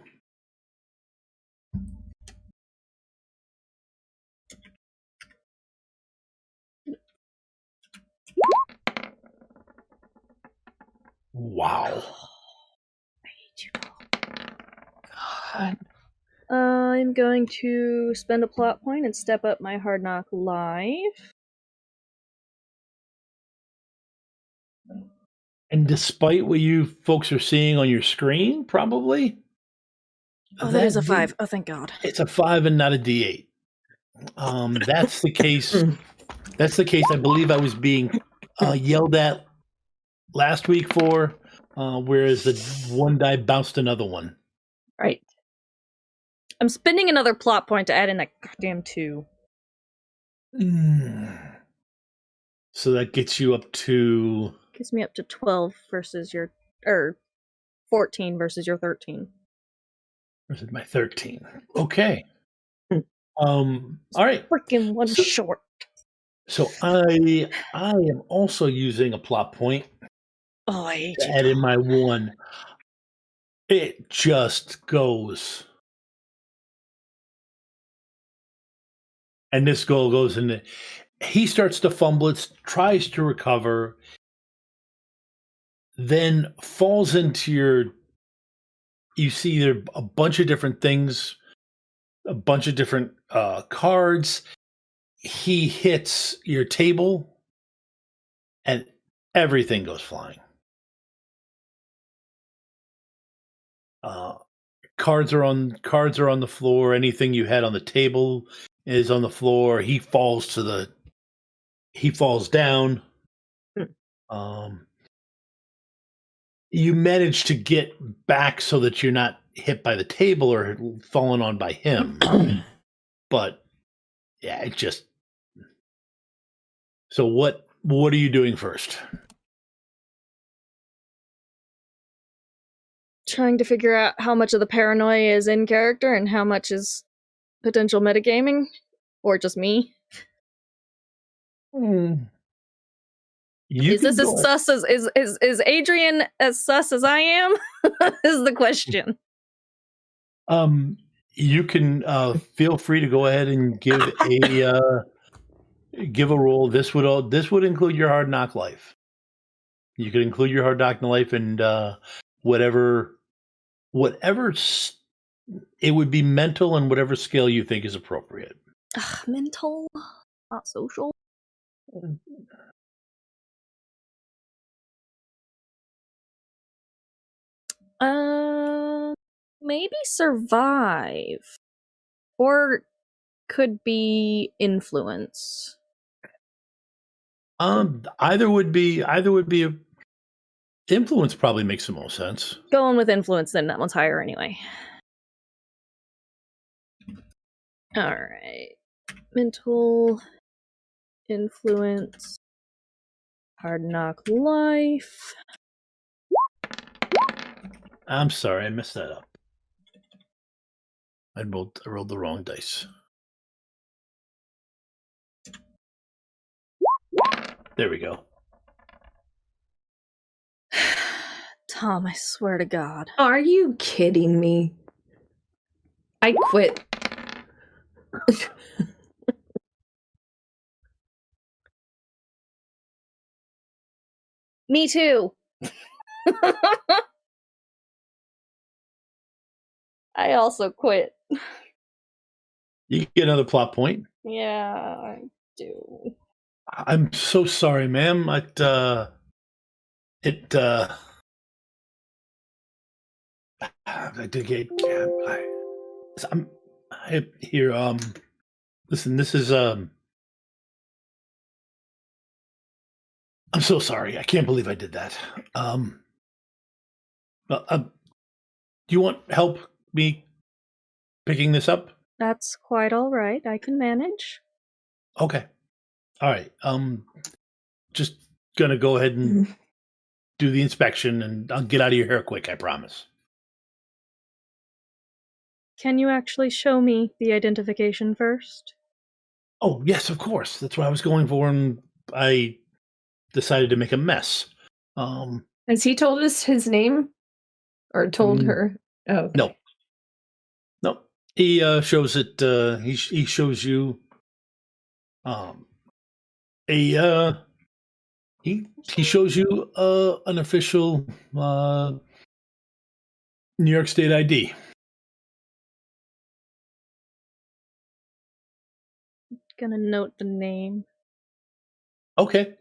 Wow. I hate you all. I'm going to spend a plot point and step up my hard knock life. And despite what you folks are seeing on your screen, probably. Oh, that is a 5. Oh, thank God. It's a 5 and not a D8. That's the case. That's the case. I believe I was being yelled at last week for, whereas the one die bounced another one. Right. I'm spending another plot point to add in that goddamn 2. So that gets you up to... Gets me up to 12 versus your... 14 versus your 13. Versus my 13. Okay. All right. Freaking one short. So I am also using a plot point Oh, I hate to you. add in my 1. It just goes. And this goal goes in. He starts to fumble it, tries to recover, then falls into your. You see there a bunch of different things, a bunch of different cards. He hits your table, and everything goes flying. Cards are on the floor. Anything you had on the table is on the floor. He falls to the he falls down. You manage to get back so that you're not hit by the table or fallen on by him. But yeah, it just. So what are you doing first? Trying to figure out how much of the paranoia is in character and how much is potential metagaming, or just me. Is this as sus as is Adrienne as sus as I am? Is the question. You can feel free to go ahead and give a roll. This would include your hard knock life. You could include your hard knock life and whatever it would be mental and whatever scale you think is appropriate. Mental, not social. Maybe survive, or could be influence. Either would be a influence. Probably makes the most sense. Going with influence, then that one's higher anyway. All right, mental, influence, hard knock life. I'm sorry, I messed that up. I rolled the wrong dice. There we go. Tom, I swear to God. Are you kidding me? I quit. Me too. I also quit. You get another plot point. Yeah, I do. I'm so sorry, ma'am. I'm here. Listen, this is I'm so sorry. I can't believe I did that. Do you want help me picking this up? That's quite all right. I can manage. Okay. All right. Just gonna go ahead and do the inspection, and I'll get out of your hair quick. I promise. Can you actually show me the identification first? Oh yes, of course. That's what I was going for, and I decided to make a mess. Has he told us his name, or told her? Oh no. He shows it. He shows you. He shows you an official New York State ID. Gonna note the name. Okay.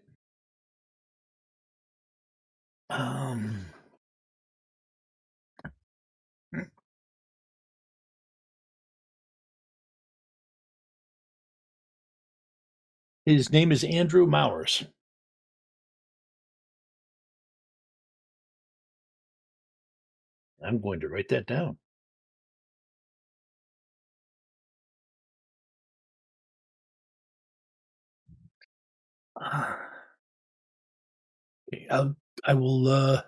His name is Andrew Mowers. I'm going to write that down. Okay, I will.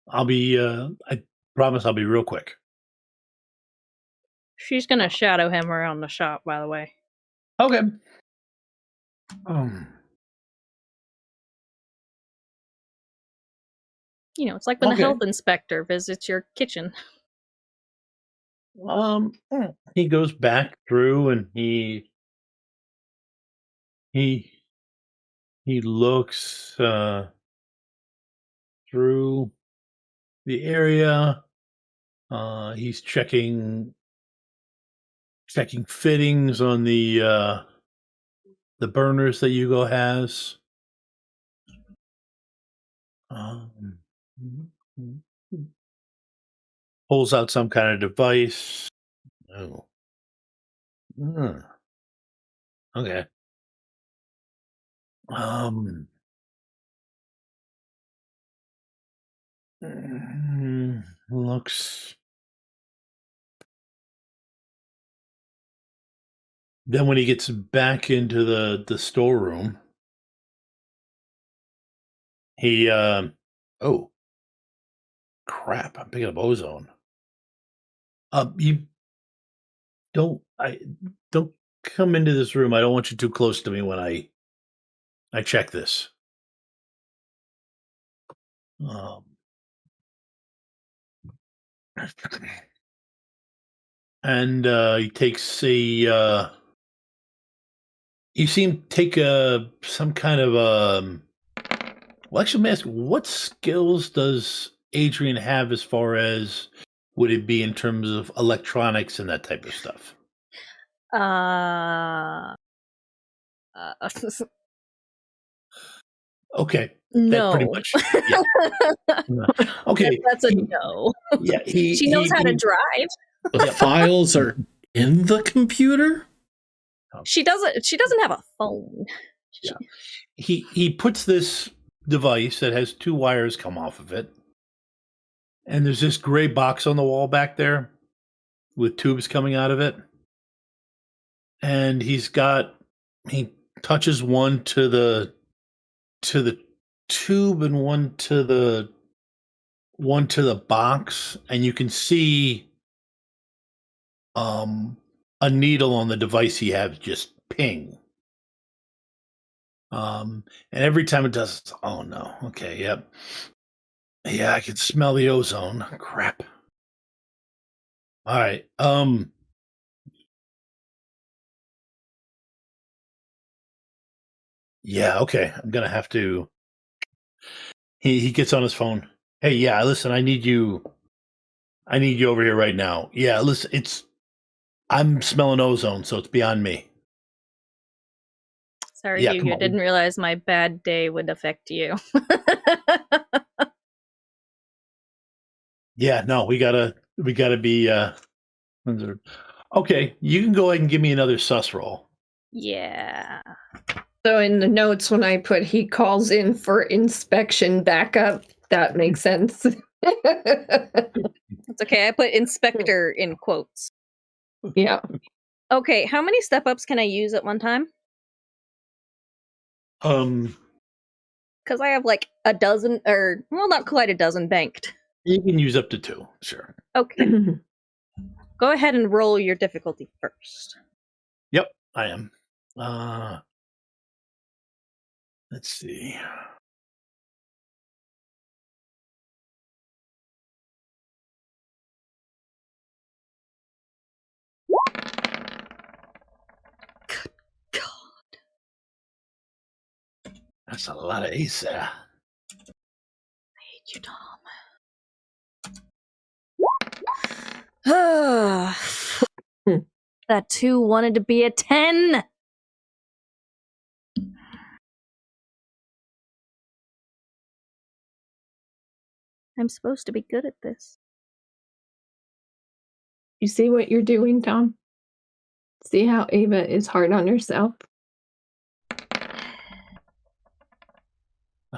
I'll be. I promise I'll be real quick. She's gonna shadow him around the shop, by the way. Okay. You know, it's like when the health inspector visits your kitchen. He goes back through and he looks through the area. He's checking fittings on the burners that Hugo has. Pulls out some kind of device. Oh. Okay. Looks. Then when he gets back into the storeroom, he oh crap! I'm picking up ozone. You don't come into this room. I don't want you too close to me when I check this. And he takes a. You see him take some kind of Well, actually, let me ask, what skills does Adrienne have as far as would it be in terms of electronics and that type of stuff? Okay. That pretty No. much. Yeah. Okay. That's a no. Yeah. She knows how to drive. The files are in the computer? She doesn't have a phone. Yeah. He puts this device that has two wires come off of it. And there's this gray box on the wall back there with tubes coming out of it. And he touches one to the tube and one to the box, and you can see a needle on the device he has just ping. And every time it does, oh no, okay, yep. Yeah, I can smell the ozone. Crap. All right. Yeah, okay. I'm gonna have to. He gets on his phone. Hey, yeah, listen, I need you over here right now. Yeah, listen, I'm smelling ozone, so it's beyond me. Sorry, Yeah, Hugo, didn't realize my bad day would affect you. Yeah, no, we gotta be okay. You can go ahead and give me another sus roll. Yeah. So in the notes, when I put he calls in for inspection backup, that makes sense. It's okay. I put inspector in quotes. Yeah. Okay, how many step ups can I use at one time? Because I have like a dozen, or well, not quite a dozen banked. You can use up to 2, sure. Okay. Go ahead and roll your difficulty first. Yep, I am. Let's see. Good God. That's a lot of ace there. I hate you, Tom. That 2 wanted to be a 10. I'm supposed to be good at this. You see what you're doing, Tom? See how Ava is hard on herself?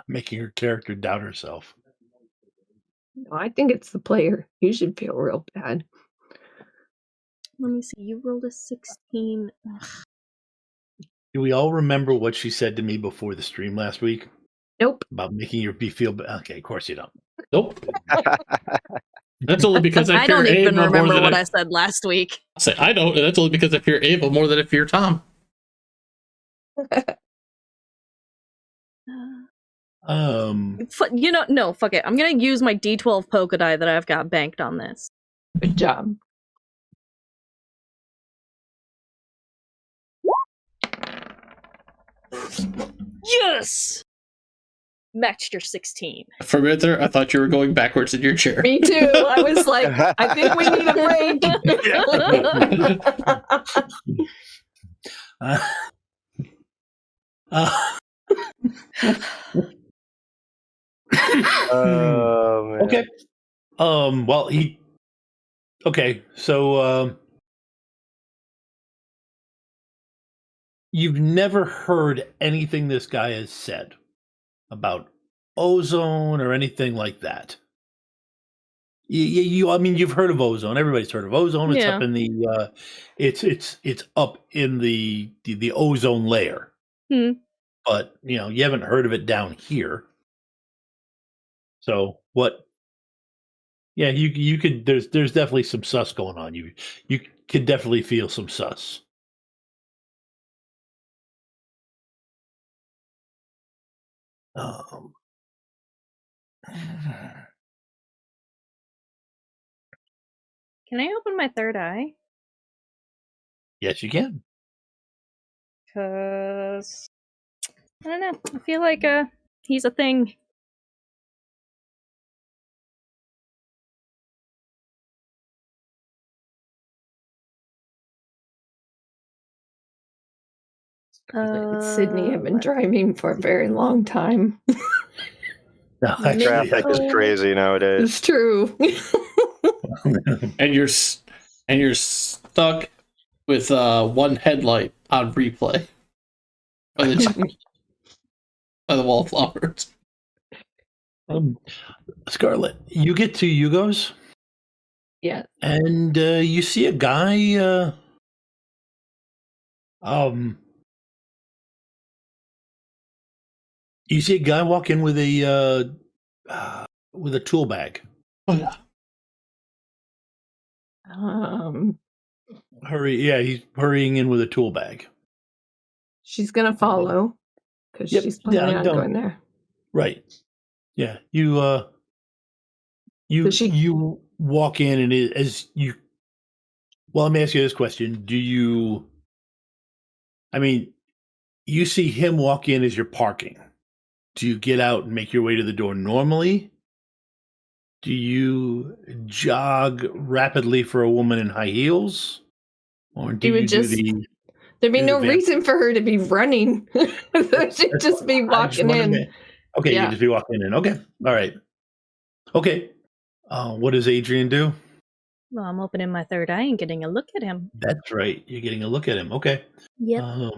Making her character doubt herself. No, I think it's the player. You should feel real bad. Let me see. You rolled a 16. Ugh. Do we all remember what she said to me before the stream last week? Nope. About making her feel bad? Okay, of course you don't. Nope. That's only because I I don't fear even Ava more remember than what I said last week. I don't. That's only because I fear Ava more than I fear Tom. No, fuck it. I'm gonna use my D12 polka die that I've got banked on this. Good job. Yes! Matched your 16. For a minute there, I thought you were going backwards in your chair. Me too. I was like, I think we need a break. Oh, man. Okay. Well, okay. So, you've never heard anything this guy has said about ozone or anything like that. I mean, you've heard of ozone. Everybody's heard of ozone. It's Yeah. up in the, it's up in the ozone layer. But you haven't heard of it down here. So what? Yeah, you could. There's definitely some sus going on. You could definitely feel some sus. Um, Can I open my third eye? yes, you can. Because I don't know. I feel like he's a thing. Sydney have been driving for a very long time. No, actually, Traffic is crazy nowadays. It's true. And you're stuck with one headlight on replay by the wallflowers. Scarlett, you get to Hugo's. Yeah. And you see a guy. You see a guy walk in with a tool bag. Oh yeah. He's hurrying in with a tool bag. She's gonna follow because she's planning on going there. Right. Yeah. You you walk in and as you. Well, let me ask you this question: you see him walk in as you're parking. Do you get out and make your way to the door normally? Do you jog rapidly for a woman in high heels? Or do you there'd be no reason for her to be running. She'd just be walking in. Okay, you'd just be walking in. Okay. All right. Okay. What does Adrienne do? Well, I'm opening my third eye and getting a look at him. That's right. You're getting a look at him. Okay. Yep.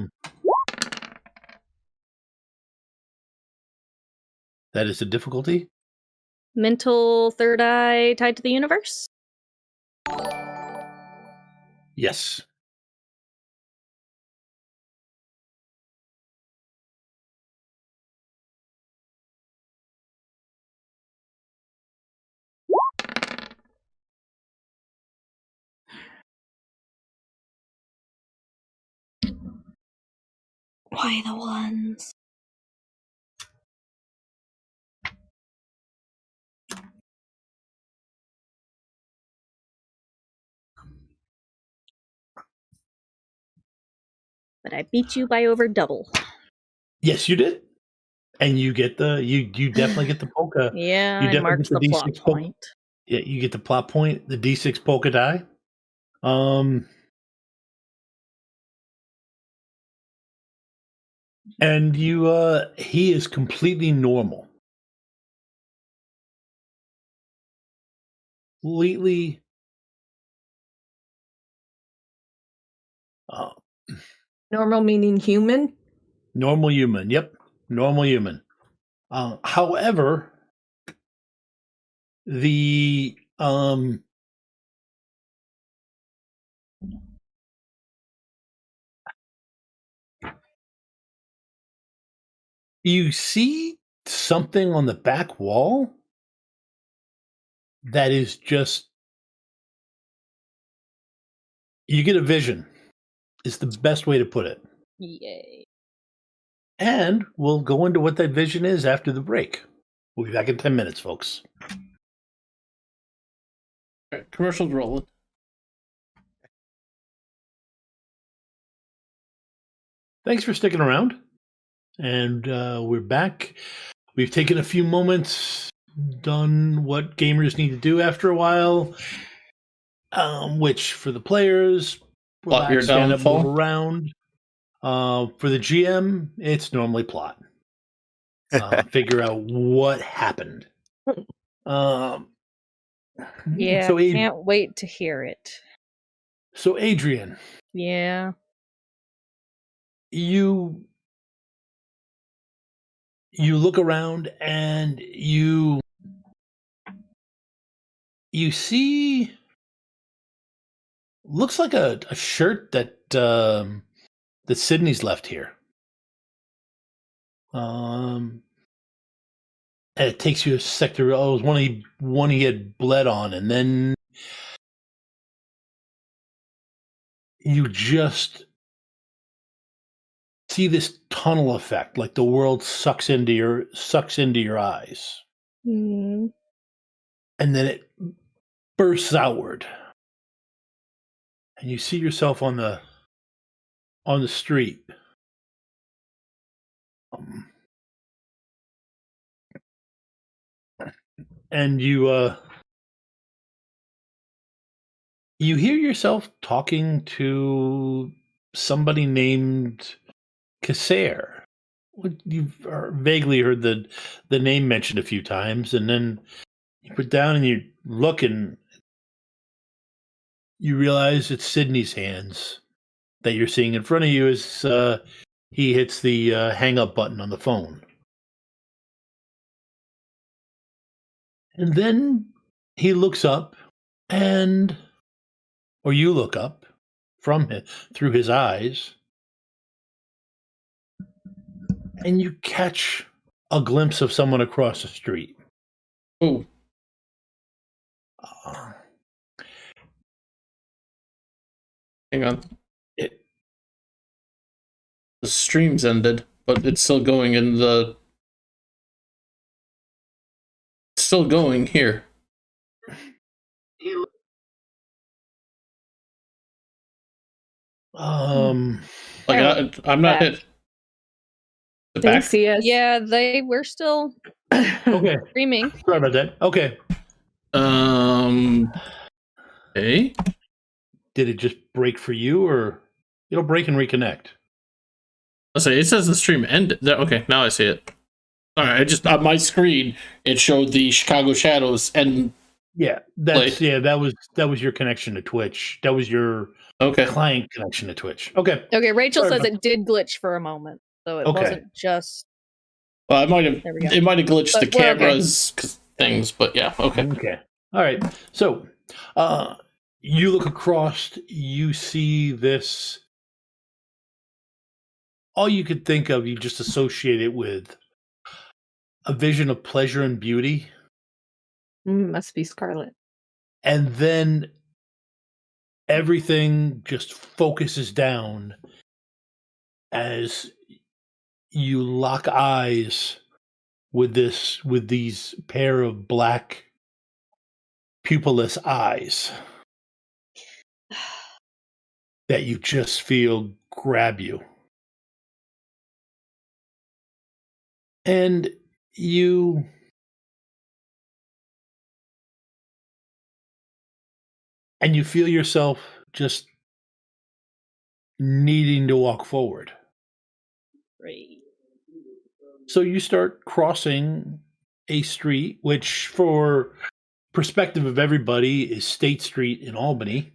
That is a difficulty. Mental third eye tied to the universe? Yes. Why the ones? But I beat you by over double. Yes, you did. And you get you definitely get the polka. Yeah, you I marked the plot point. Yeah, you get the plot point, the D6 polka die. And he is completely normal. Completely normal meaning human? Normal human, yep. Normal human. However, the you see something on the back wall that is just you get a vision. Is the best way to put it. Yay. And we'll go into what that vision is after the break. We'll be back in 10 minutes, folks. All right, commercials rolling. Thanks for sticking around. And we're back. We've taken a few moments, done what gamers need to do after a while, which for the players, Plot stand up, move around. For the GM, it's normally plot. Figure out what happened. Yeah, so can't wait to hear it. So Adrienne. Yeah. you look around and you see looks like a shirt that that Sidney's left here. And it takes you a sector. Oh, it was one he had bled on, and then you just see this tunnel effect, like the world sucks into your eyes, Mm. and then it bursts outward, and you see yourself on the street. And you hear yourself talking to somebody named Kasser. You've vaguely heard the name mentioned a few times, and then you put down and you look and you realize it's Sidney's hands that you're seeing in front of you as he hits the hang up button on the phone. And then he looks up or you look up from him through his eyes, and you catch a glimpse of someone across the street. Oh. Hang on. The stream's ended, but it's still going it's still going here. I'm not hit. The back? See us? Yeah, they were still Okay. streaming. Sorry about that. Okay. Okay. Did it just break for you, or it'll break and reconnect? Let's say it says the stream ended. Okay, now I see it. All right, I just on my screen it showed the Chicago Shadows and that was your connection to Twitch. That was your client connection to Twitch. Okay. Okay, Rachel says it did glitch for a moment, so it wasn't just. Well, it might have glitched But the cameras things, but yeah, okay. Okay. All right. So, you look across, you see this. All you could think of, you just associate it with a vision of pleasure and beauty. Must be Scarlett. And then everything just focuses down as you lock eyes with these pair of black pupilless eyes that you just feel grab you. And you feel yourself just needing to walk forward. Great. So you start crossing a street, which for perspective of everybody is State Street in Albany,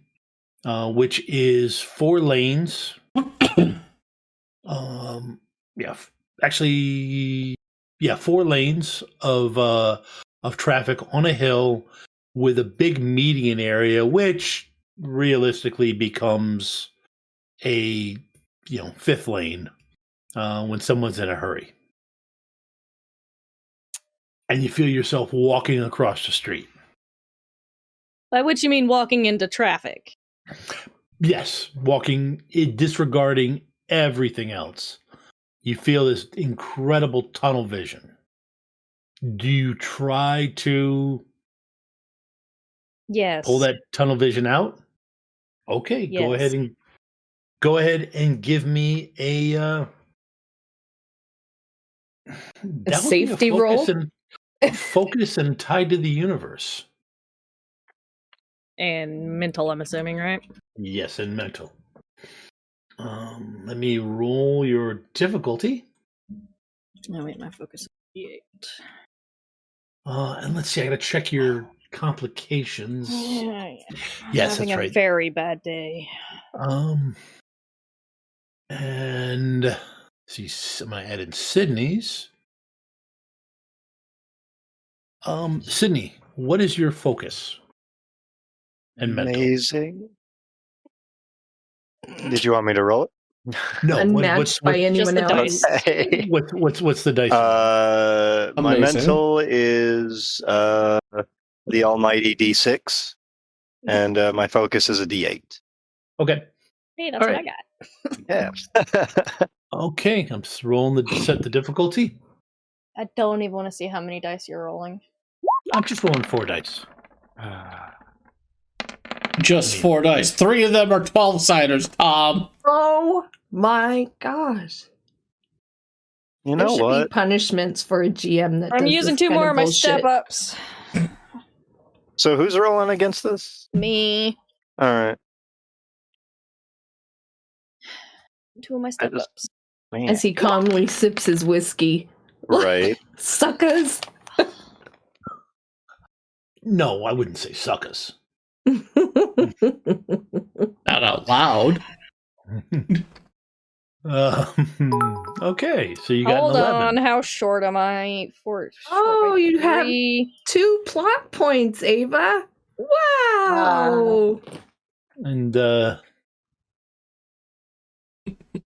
which is 4 lanes. 4 lanes of traffic on a hill with a big median area, which realistically becomes a 5th lane when someone's in a hurry. And you feel yourself walking across the street. By which you mean walking into traffic? Yes, walking, disregarding everything else. You feel this incredible tunnel vision. Do you try to pull that tunnel vision out? Okay, yes. go ahead and give me a safety roll. Focus and tied to the universe. And mental, I'm assuming, right? Yes, and mental. Let me roll your difficulty. Oh wait, my focus is 8. And let's see, I gotta check your complications. Yeah. Yes, having that's right. A very bad day. And see, I'm going to add in Sidney's. Sidney, what is your focus and mental? Amazing. Did you want me to roll it? No, Unmatched by anyone Just the else. dice. Okay. What's the dice? My Amazing. mental is the almighty D6, and my focus is a D8. Okay. Hey, that's All what right. I got. Yeah. Okay, I'm just rolling to set the difficulty. I don't even want to see how many dice you're rolling. I'm just rolling 4 dice. Just 4 dice. 3 of them are 12-siders, Tom. Oh my gosh. You There know should be what? punishments for a GM that I'm does using this 2 kind more of of my bullshit. step-ups. So who's rolling against this? Me. All right. 2 of my step-ups. Man. As he calmly sips his whiskey. Right. Suckers. No, I wouldn't say suckers. Not out loud. Okay, so you got Hold an 11. on, how short am I? Oh, you have 3. 2 plot points, Ava. Wow. And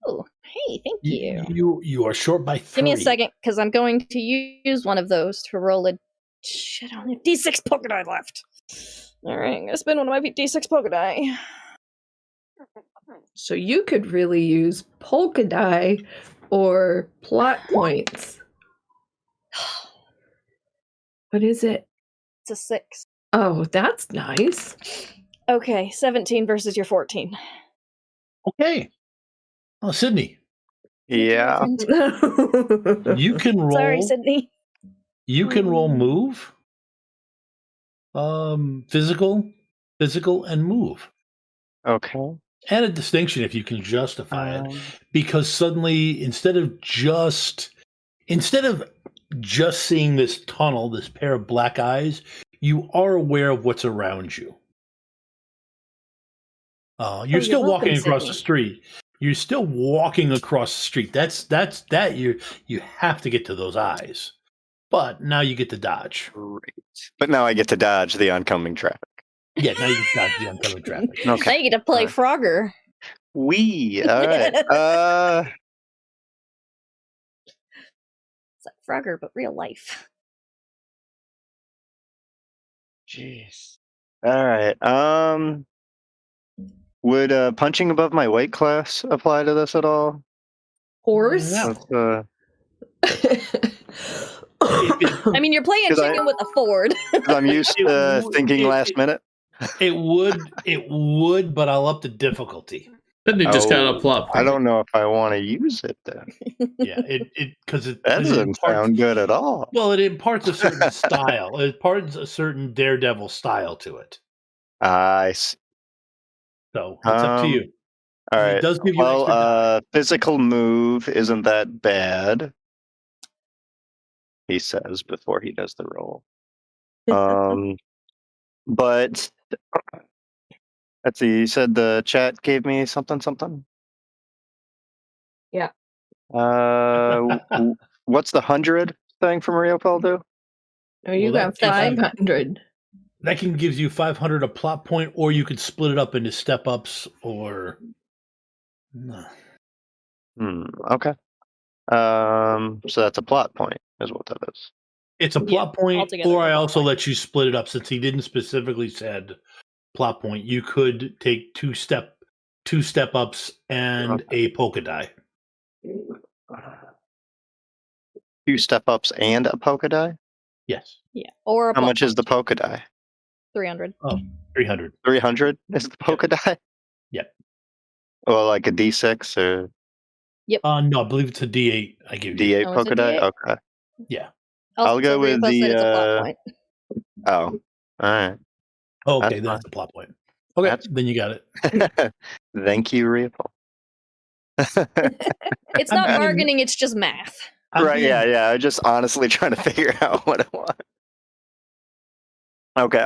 Oh, hey, thank you. you are short by 3. Give me a second, because I'm going to use one of those to roll a... Shit, I only have D6 polka die left. Alright, I'm gonna spend one of my D6 polka die. So you could really use polka die or plot points. What is it? It's a 6. Oh, that's nice. Okay, 17 versus your 14. Okay. Oh, Sidney, Yeah. you can roll. Sorry, Sidney. You can roll move, physical, and move. Okay. And a distinction if you can justify it, because suddenly instead of just seeing this tunnel, this pair of black eyes, you are aware of what's around you. You're still welcome, walking across the Sidney. street. You're still walking across the street. That's you have to get to those eyes. But now you get to dodge. Great. But now I get to dodge the oncoming traffic. Yeah, now you get to dodge the oncoming traffic. Okay. Now you get to play Frogger. All right. It's like Frogger, but real life. Jeez. All right. Would punching above my weight class apply to this at all? Horse? No. I mean, you're playing 'Cause chicken with a Ford. 'Cause I'm used to thinking last minute. It would, but I'll up the difficulty. Sidney just got a plot I point. don't know if I want to use it then. Yeah, because That doesn't sound good at all. Well, it imparts a certain style. It imparts a certain daredevil style to it. I see. So it's up to you. All And right. it does give you extra die. Physical move isn't that bad. He says before he does the roll. But let's see. You said the chat gave me something. Yeah. What's the 100 thing from Rio do? Oh, you Well, got that 500. That can gives you 500 a plot point, or you could split it up into step ups or. No. Okay. So that's a plot point, is what that is. It's a plot point, altogether or it's a I plot also point. let you split it up since he didn't specifically said plot point. You could take two step ups and a polka die. 2 step ups and a polka die. Yes. Yeah. Or a How plot much is point. the polka die? 300. Oh, 300. 300 is the polka die. Yep. Or like a D6 or No, I believe it's a D8. I give you. D8 Oh, it's a polka die. D8? Okay. Yeah. I'll go with Said it's a plot the. point. Oh, all right. Oh, okay, That's that's the plot point. Okay, That's- then you got it. Thank you, Reapol. It's not bargaining, it's just math. Right? Yeah. I'm just honestly trying to figure out what I want. Okay.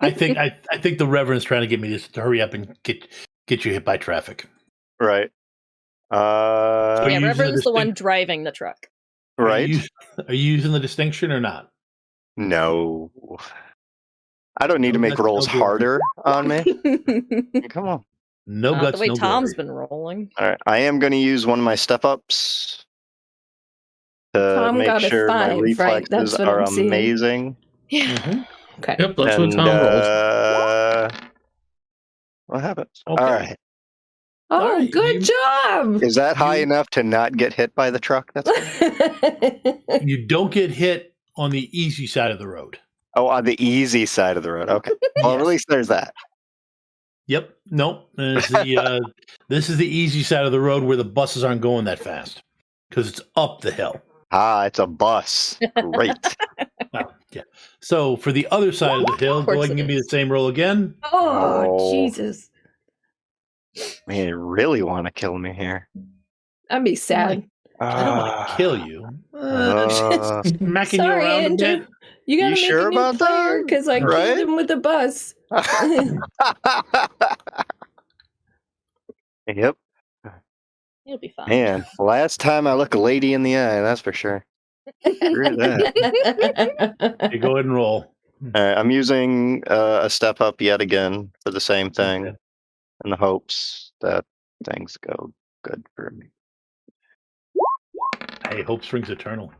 I think the Reverend's trying to get me to hurry up and get you hit by traffic. Right. So Yeah, you using Reverend's the one distinct- driving the truck. right. Are you using the distinction or not? No. I don't need to No make guts, rolls no glory. harder on me. Not Come on. No the guts, way no Tom's glory. been rolling. All right. I am going to use one of my step ups to Tom make got a sure my 5, right? reflexes That's what are I'm seeing. amazing. Yeah. Mhm. Okay. Yep, that's And what Tom rolls. what happens? Okay. All right. Oh, All right, good job. Is that high You- enough to not get hit by the truck? That's You don't get hit on the easy side of the road. oh, on the easy side of the road. Okay. Well, Yes. at least there's that. Yep. Nope. This is the easy side of the road where the buses aren't going that fast because it's up the hill. Ah, it's a bus. Great. Well, yeah. So for the other side of the hill, go course ahead and it give me the is. same roll again. Oh, Oh. Jesus. Man, you really want to kill me here. I'd be sad. I don't want to kill you. Just smacking you Sorry, around a Andrew. bit. You gotta You make sure a new about player that? because I Right? killed him with a bus. Yep. It'll be fine. Man, last time I look a lady in the eye, that's for sure. Screw that. Okay, go ahead and roll. I'm using a step up yet again for the same thing Okay. in the hopes that things go good for me. Hey, hope springs eternal.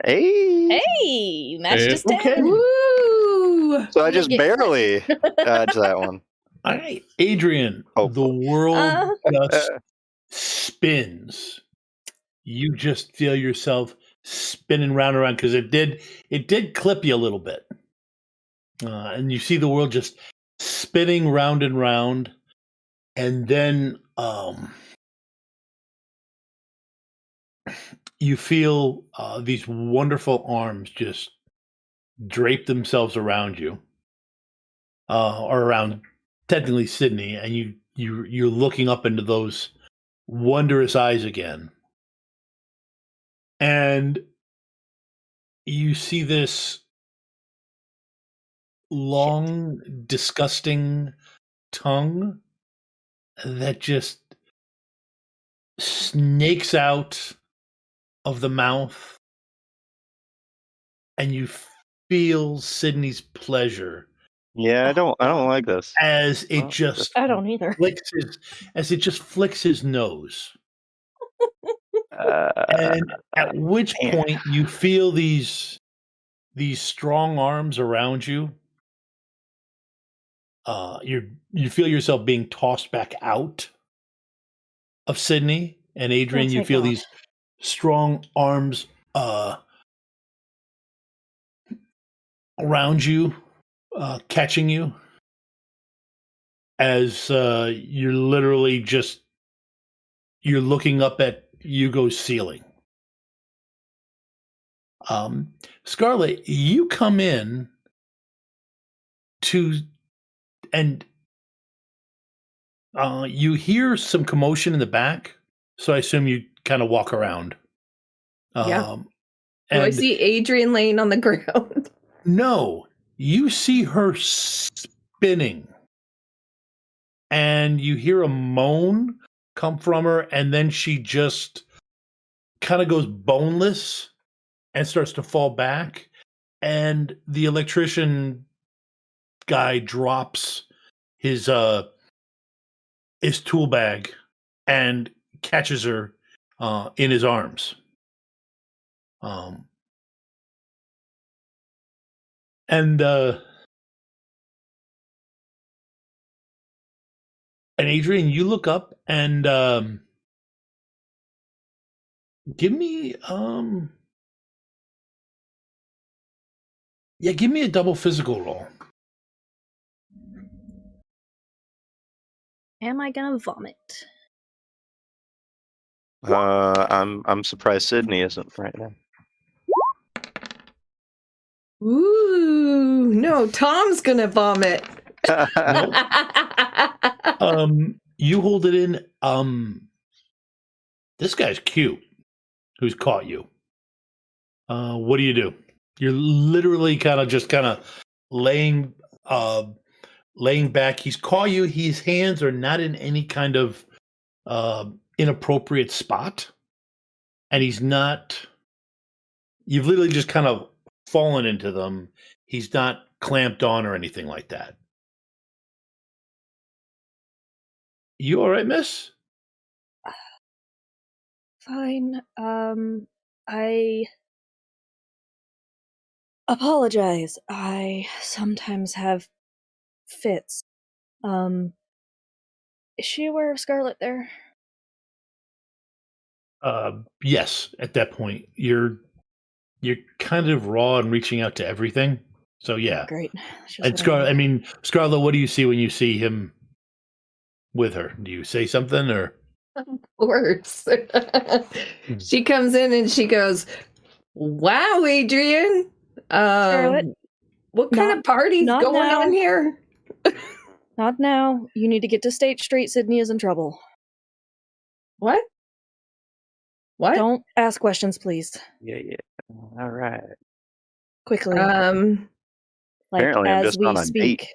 Hey! Hey, you matched his Okay. 10. Woo! So I just barely dodged that one. All right, Adrienne, the Hopefully. world just spins. You just feel yourself spinning round and round because it did clip you a little bit, and you see the world just spinning round and round, and then you feel these wonderful arms just drape themselves around you, or around technically Sidney, and you're looking up into those wondrous eyes again, and you see this long, disgusting tongue that just snakes out of the mouth, and you feel Sidney's pleasure Yeah, I don't like this. as it Oh, just I don't either. flicks his nose. Uh, And at which man. point you feel these strong arms around you. You feel yourself being tossed back out of Sidney and Adrienne. You thank feel God. these strong arms around you, catching you, as you're literally just you're looking up at Hugo's ceiling. Scarlett, you come in and you hear some commotion in the back, so I assume you kind of walk around. Yeah. And Do I see Adrienne laying on the ground? no, you see her spinning, and you hear a moan come from her, and then she just kind of goes boneless and starts to fall back, and the electrician guy drops his tool bag and catches her in his arms. And Adrienne, you look up and give me give me a double physical roll. Am I gonna vomit? I'm surprised Sidney isn't right now. Ooh, no, Tom's gonna vomit. You hold it in. This guy's cute. Who's caught you? What do? You're literally kind of laying back. He's caught you. His hands are not in any kind of inappropriate spot, and he's not. You've literally just kind of fallen into them. He's not clamped on or anything like that. You all right, miss? Fine. I apologize. I sometimes have fits. Is she aware of Scarlett there? Yes. At that point, you're kind of raw and reaching out to everything. So yeah. Great. And Scarlett, what do you see when you see him with her? Do you say something or? Of course. She comes in and she goes, "Wow, Adrienne. Scarlett, what kind of party's not going now. on here?" Not now. You need to get to State Street. Sidney is in trouble. What? What? Don't ask questions, please. Yeah. All right. Quickly. Um, Apparently I'm as just we on a speak. date.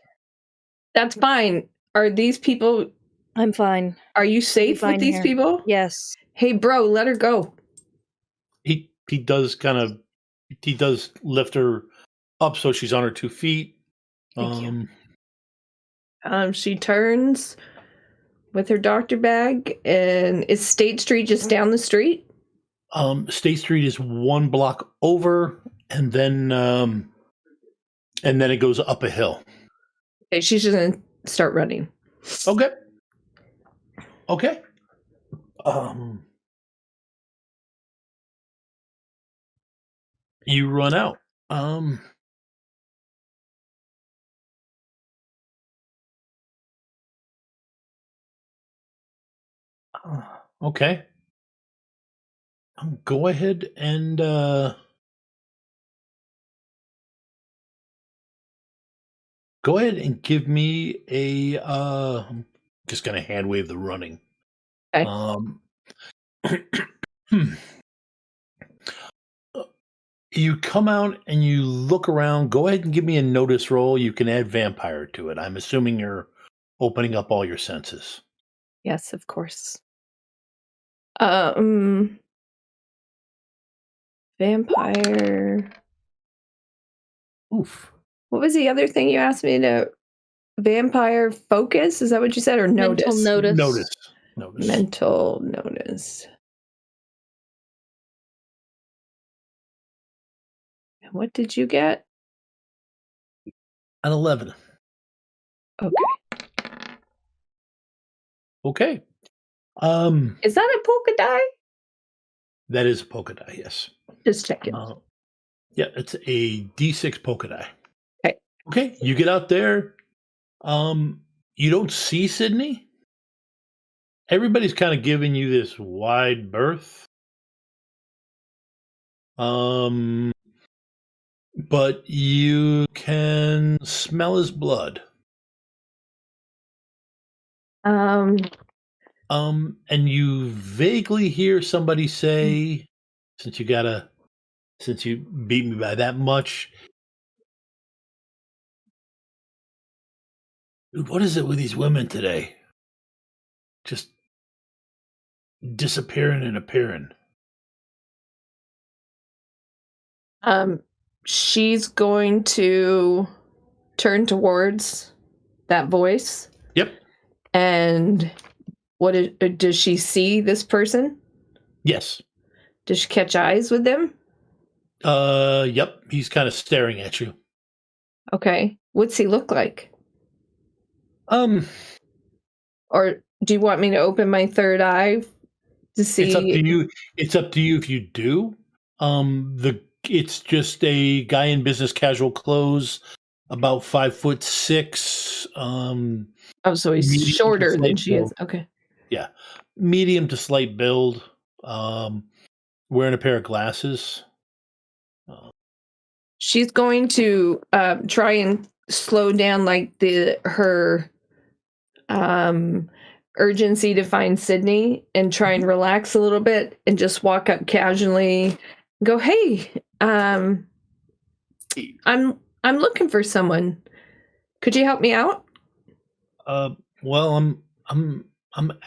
that's fine. Are these people? I'm fine. Are you safe fine with these here. people? Yes. Hey, bro, let her go. He does lift her up so she's on her 2 feet. Thank you. She turns with her doctor bag, and is State Street just down the street? State Street is 1 block over, and then it goes up a hill. Okay, she's just gonna start running. Okay. You run out. Okay. Go ahead and give me a. I'm just gonna hand wave the running. Okay. You come out and you look around. Go ahead and give me a notice roll. You can add vampire to it. I'm assuming you're opening up all your senses. Yes, of course. Vampire. Oof. What was the other thing you asked me to? Vampire focus? Is that what you said? Or notice? Mental notice. Notice. Mental notice. What did you get? An 11. Okay. Is that a polka die? That is a polka die, yes. Just checking. Yeah, it's a D6 polka die. Okay. You get out there. You don't see Sidney. Everybody's kind of giving you this wide berth. But you can smell his blood. And you vaguely hear somebody say, since you beat me by that much, what is it with these women today? Just disappearing and appearing. She's going to turn towards that voice. Yep. And does she see this person? Yes. Does she catch eyes with them? Yep. He's kind of staring at you. Okay. What's he look like? Or do you want me to open my third eye to see? It's up to you. It's up to you if you do. It's just a guy in business casual clothes, about 5'6". So he's shorter than she is. Okay. Yeah, medium to slight build. Wearing a pair of glasses. She's going to try and slow down her urgency to find Sidney and try and relax a little bit and just walk up casually. Go, hey, I'm looking for someone. Could you help me out? Well, I'm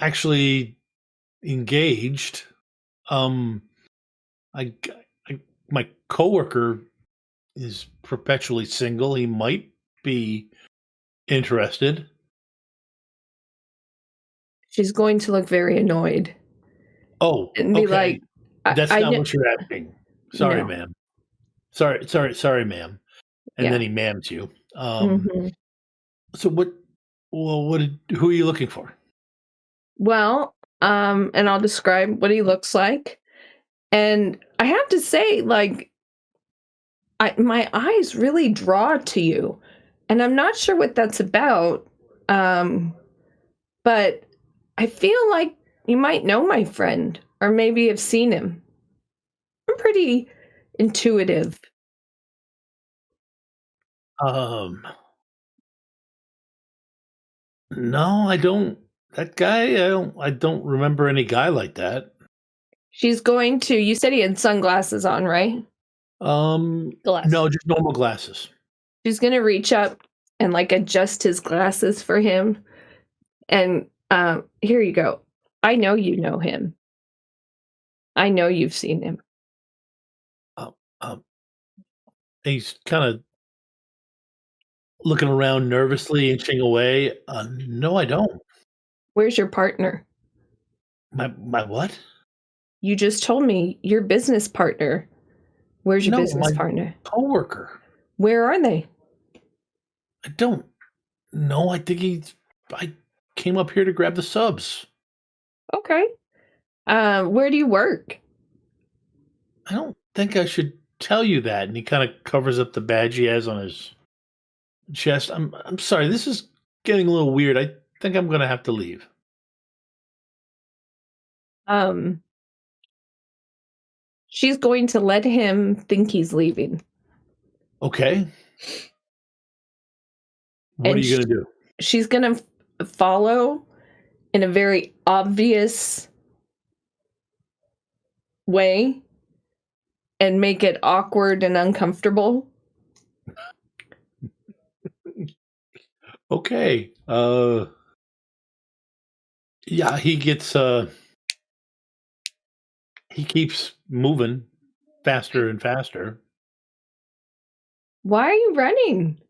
actually engaged. I, my coworker is perpetually single. He might be interested. She's going to look very annoyed. Oh, And be okay. like, That's not what you're asking. Sorry, No. ma'am. Sorry, ma'am. And then he mams you. So what? Well, who are you looking for? Well, and I'll describe what he looks like. And I have to say, like, my eyes really draw to you. And I'm not sure what that's about. But I feel like you might know my friend, or maybe have seen him. I'm pretty intuitive. No, I don't. That guy, I don't remember any guy like that. She's going to. You said he had sunglasses on, right? No, just normal glasses. She's gonna reach up and like adjust his glasses for him. And here you go. I know you know him. I know you've seen him. He's kind of looking around nervously, inching away. No, I don't. Where's your partner? My what? You just told me your business partner. Where's your business partner? Coworker. Where are they? I don't know. I think I came up here to grab the subs. Okay. Where do you work? I don't think I should tell you that. And he kind of covers up the badge he has on his chest. I'm sorry. This is getting a little weird. I think I'm going to have to leave. She's going to let him think he's leaving. Okay. What are you going to do? She's going to follow in a very obvious way and make it awkward and uncomfortable. Okay. Yeah, he gets he keeps moving faster and faster. Why are you running?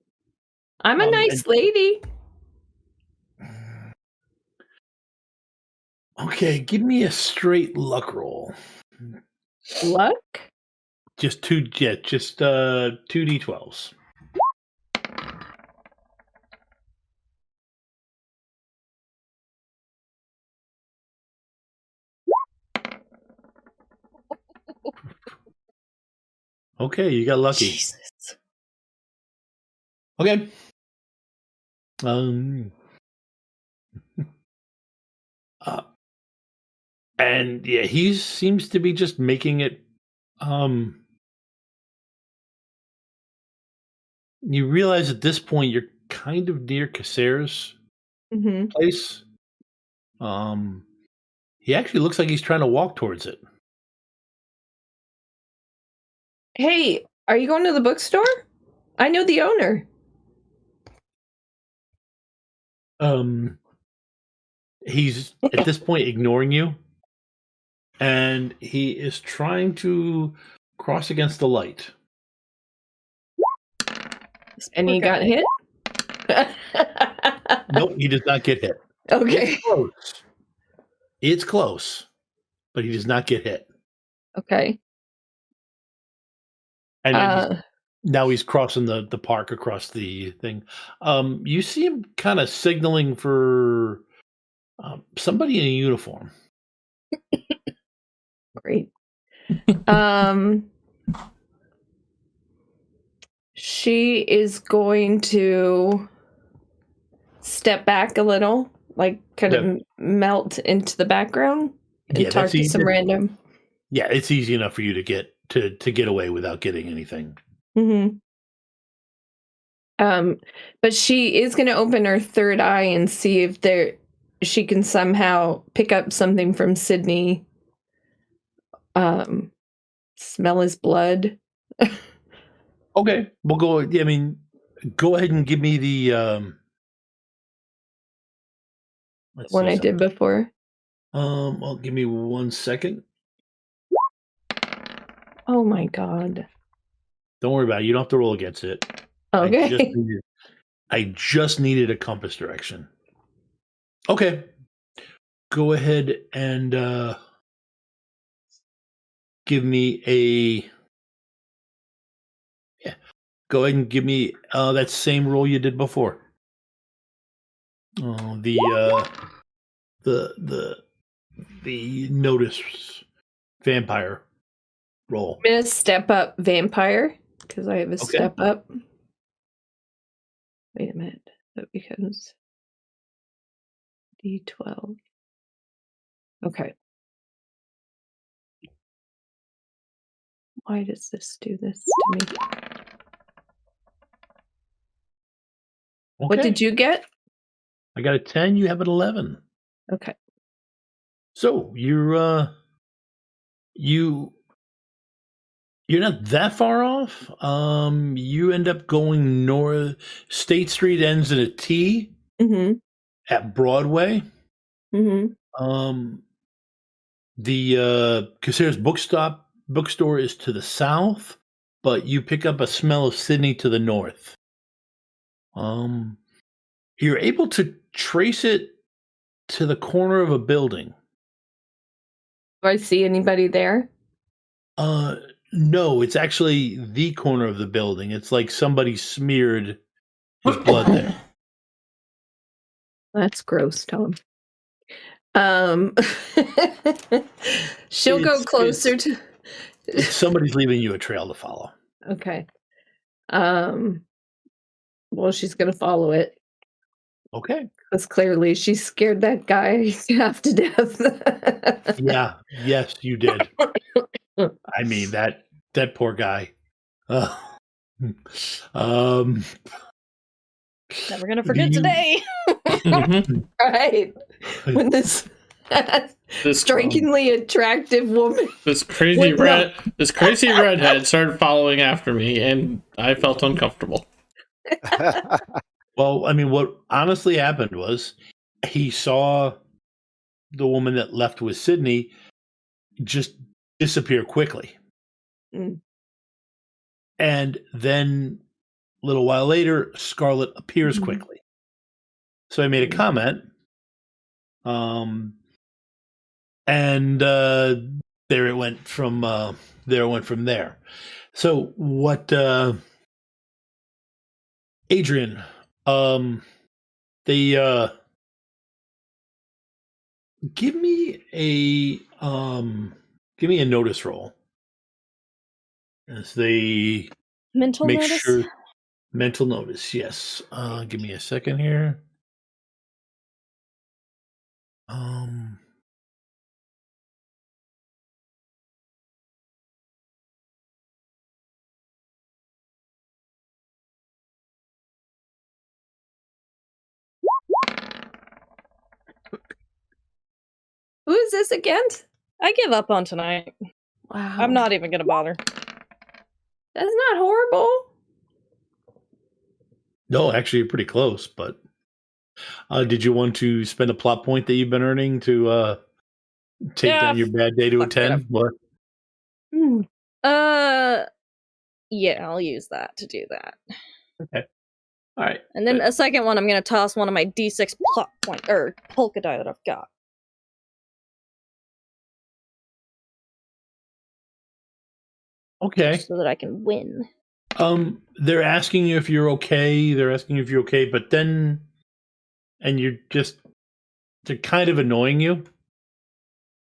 I'm a nice lady. Okay, give me a straight luck roll. Luck? Just two 2d12s. Okay, you got lucky. Jesus. Okay. And yeah, he seems to be just making it. You realize at this point you're kind of near Casser's place. He actually looks like he's trying to walk towards it. Hey, are you going to the bookstore? I know the owner. He's at this point ignoring you, and he is trying to cross against the light. And he got hit? Nope, he does not get hit. Okay. It's close, but he does not get hit. Okay. And now he's crossing the park across the thing. You see him kind of signaling for somebody in a uniform. Great. She is going to step back a little, like kind of melt into the background and talk to some random. Yeah, it's easy enough for you to get away without getting anything. But she is going to open her third eye and see if she can somehow pick up something from Sidney. Smell his blood. Okay, we'll go. I mean, go ahead and give me the one I did before. Well, give me 1 second. Oh my god. Don't worry about it. You don't have to roll against it. Okay. I just needed a compass direction. Okay. Go ahead and give me a. Yeah. Go ahead and give me that same roll you did before. The notice vampire roll. I'm gonna step up vampire because I have a step up. Wait a minute. That becomes D12. Okay. Why does this do this to me? What did you get? I got a 10. You have an 11. Okay. So you're not that far off. You end up going north. State Street ends in a T at Broadway. The Caceres bookstore is to the south, but you pick up a smell of Sidney to the north. You're able to trace it to the corner of a building. Do I see anybody there? No, it's actually the corner of the building. It's like somebody smeared his blood there. That's gross, Tom. She'll go closer to. Somebody's leaving you a trail to follow. Okay. Well, she's gonna follow it. Okay. Because clearly she scared that guy half to death. Yeah. Yes, you did. I mean that poor guy. Never gonna forget today. Right. When this strikingly attractive woman, this crazy redhead started following after me, and I felt uncomfortable. Well, I mean, what honestly happened was he saw the woman that left with Sidney just disappear quickly. And then a little while later, Scarlett appears quickly. So I made a comment. And there it went from there. So what Adrienne, they give me a notice roll as they mental make notice. Sure, mental notice, yes. Give me a second here. who is this again? I give up on tonight. Wow. I'm not even gonna bother. That's not horrible. No, actually, you're pretty close. But did you want to spend a plot point that you've been earning to take down your bad day to a 10? What? Yeah, I'll use that to do that. Okay. All right. And then a second one, I'm gonna toss one of my D6 plot point or polka die that I've got. Okay. So that I can win. They're asking you if you're okay. But then, and they're kind of annoying you.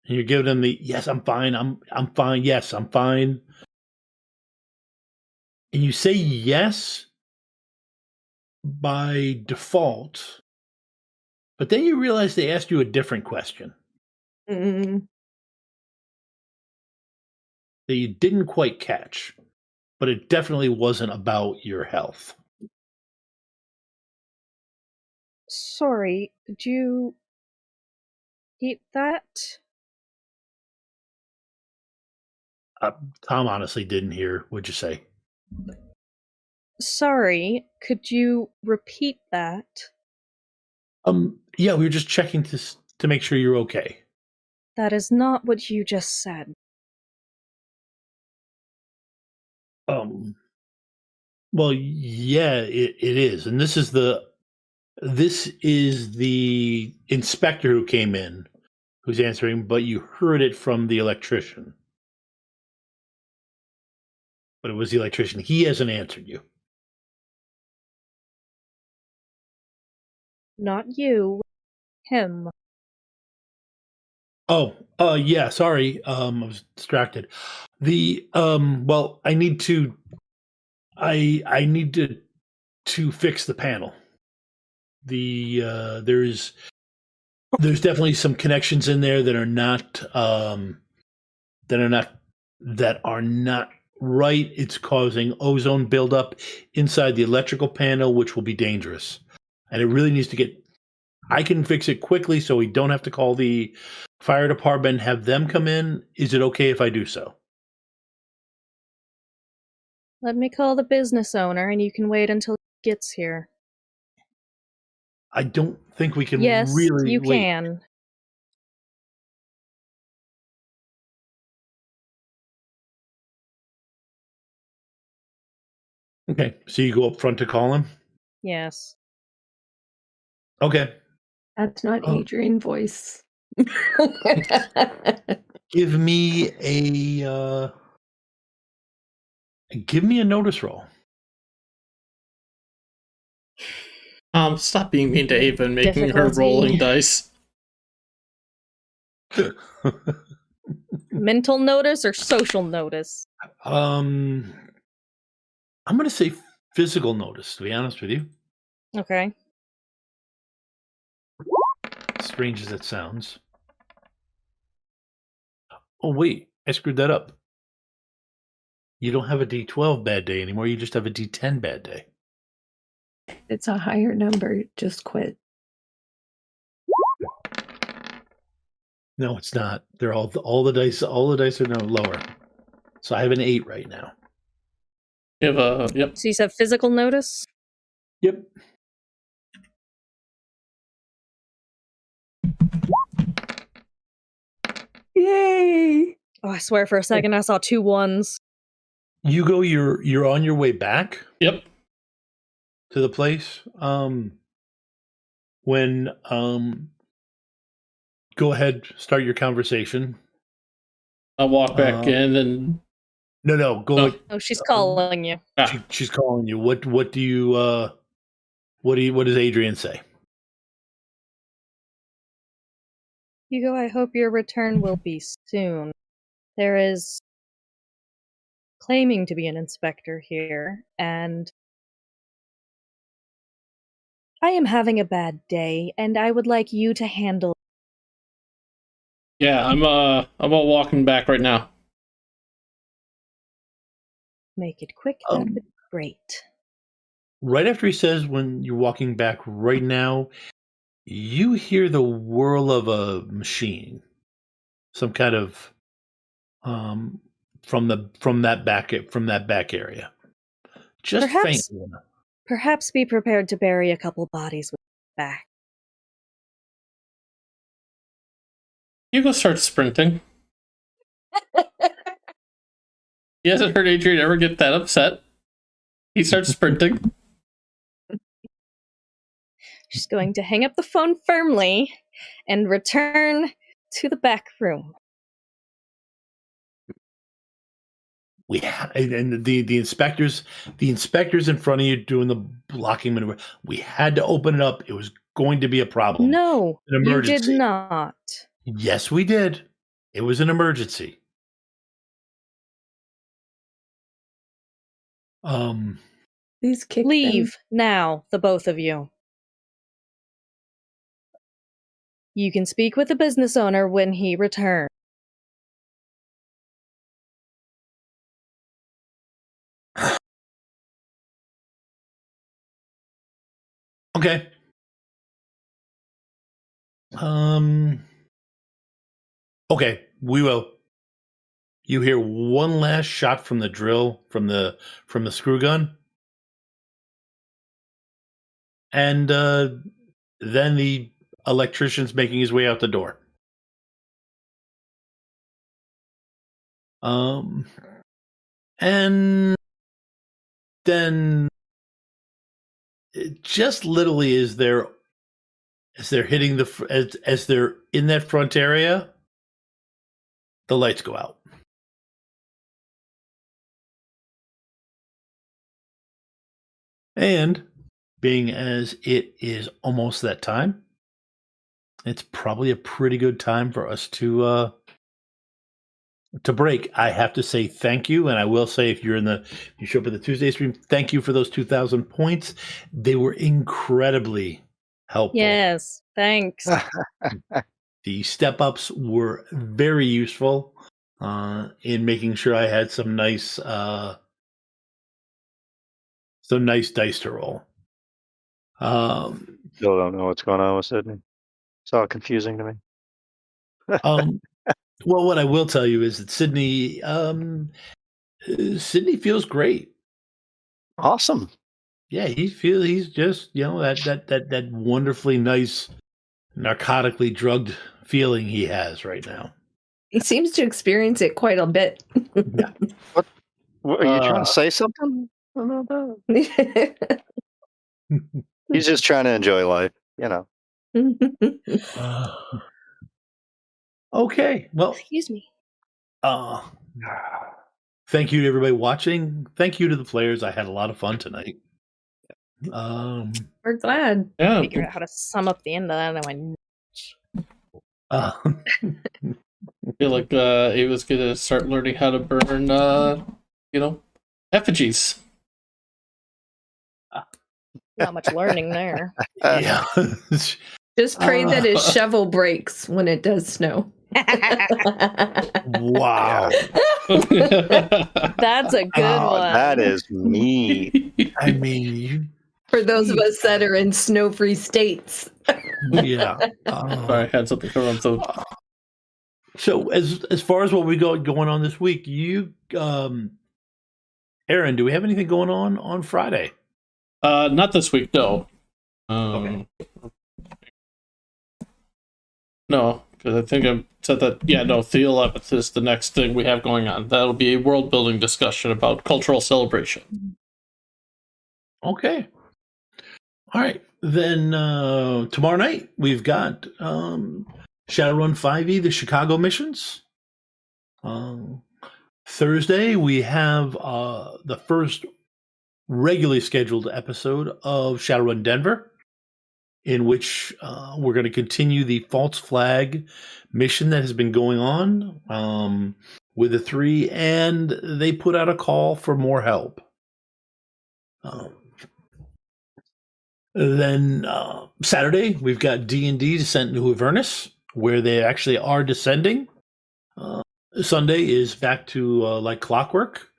And you give them the yes, I'm fine. I'm fine. Yes, I'm fine. And you say yes by default, but then you realize they asked you a different question that you didn't quite catch, but it definitely wasn't about your health. Sorry, did you eat that? Tom honestly didn't hear. What'd you say? Sorry, could you repeat that? Yeah, we were just checking to make sure you're okay. That is not what you just said. Well, yeah, it is, and this is the inspector who came in, who's answering, but you heard it from the electrician. But it was the electrician. He hasn't answered you. Not you. Him. Oh, yeah, sorry. I was distracted. Well, I need to to fix the panel. There's definitely some connections in there that are not right. It's causing ozone buildup inside the electrical panel, which will be dangerous. And it really needs to get. I can fix it quickly, so we don't have to call the fire department and have them come in. Is it okay if I do so? Let me call the business owner, and you can wait until he gets here. I don't think we can Yes, really you wait. can. Okay, so you go up front to call him? Yes. Okay. That's not Adrienne voice. Give me a notice roll. Stop being mean to Ava and making her Difficulty. rolling dice. Mental notice or social notice? I'm going to say physical notice, to be honest with you. Okay. Strange as it sounds. Oh, wait. I screwed that up. You don't have a D12 bad day anymore. You just have a D10 bad day. It's a higher number. Just quit. No, it's not. They're all the dice. All the dice are no lower. So I have an 8 right now. You have yep. So you said physical notice? Yep. Yay! Oh, I swear for a second I saw 2 1s. Hugo, you're on your way back. Yep. To the place. When go ahead, start your conversation. I'll walk back in and no, go. Oh, she's calling you. She's calling you. What do you what does Adrienne say? Hugo, I hope your return will be soon. There is claiming to be an inspector here, and I am having a bad day, and I would like you to handle. yeah, I'm all walking back right now. Make it quick. That would be great. Right after he says, "When you're walking back right now," you hear the whirl of a machine, some kind of from that back area, just faintly enough. Perhaps be prepared to bury a couple bodies with back. Hugo starts sprinting. He hasn't heard Adrienne ever get that upset. He starts sprinting. She's going to hang up the phone firmly and return to the back room. And the inspectors in front of you doing the blocking maneuver. We had to open it up. It was going to be a problem. No, An emergency. you did not. Yes, we did. It was an emergency. Please leave now, the both of you. You can speak with the business owner when he returns. Okay. Okay, we will. You hear one last shot from the drill, from the screw gun, and then the electrician's making his way out the door. And then it just literally as they're hitting as they're in that front area, the lights go out. And being as it is almost that time, it's probably a pretty good time for us to break. I have to say thank you, and I will say if you show up at the Tuesday stream, thank you for those 2,000 points. They were incredibly helpful. Yes, thanks. The step ups were very useful in making sure I had some nice dice to roll. Still don't know what's going on with Sidney. It's all confusing to me. Well, what I will tell you is that Sidney feels great. Awesome. Yeah, he's just, that wonderfully nice, narcotically drugged feeling he has right now. He seems to experience it quite a bit. Yeah. What, are you trying to say something about that? He's just trying to enjoy life, Okay, well, Excuse me. Thank you to everybody watching. Thank you to the players. I had a lot of fun tonight. We're glad. Yeah. Figure out how to sum up the end of that. And uh, I feel like he was gonna start learning how to burn, effigies. not much learning there. yeah. Just pray that his shovel breaks when it does snow. Wow. That's a good one. That is mean. I mean, For those of us that are in snow-free states. yeah. I had something come up. So as far as what we got going on this week, you, Aaron, do we have anything going on Friday? Not this week, no. Okay. No, because I think I said that. Yeah, no. The 11th is the next thing we have going on. That'll be a world building discussion about cultural celebration. Okay. All right. Then tomorrow night we've got Shadowrun 5e, the Chicago missions. Thursday we have the first regularly scheduled episode of Shadowrun Denver, in which we're going to continue the false flag mission that has been going on with the three, and they put out a call for more help. Then Saturday, we've got D&D Descent into Avernus, where they actually are descending. Sunday is back to like clockwork.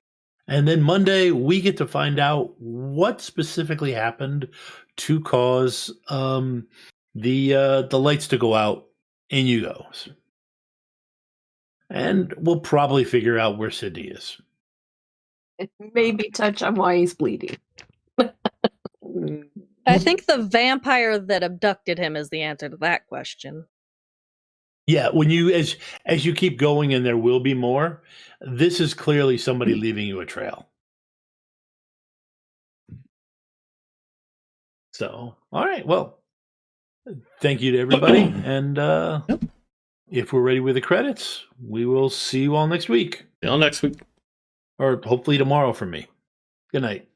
And then Monday, we get to find out what specifically happened to cause the lights to go out in Hugo. And we'll probably figure out where Sidney is. Maybe touch on why he's bleeding. I think the vampire that abducted him is the answer to that question. Yeah, when you as you keep going, and there will be more, this is clearly somebody leaving you a trail. So, all right, well, thank you to everybody, and if we're ready with the credits, we will see you all next week. See you all next week. Or hopefully tomorrow for me. Good night.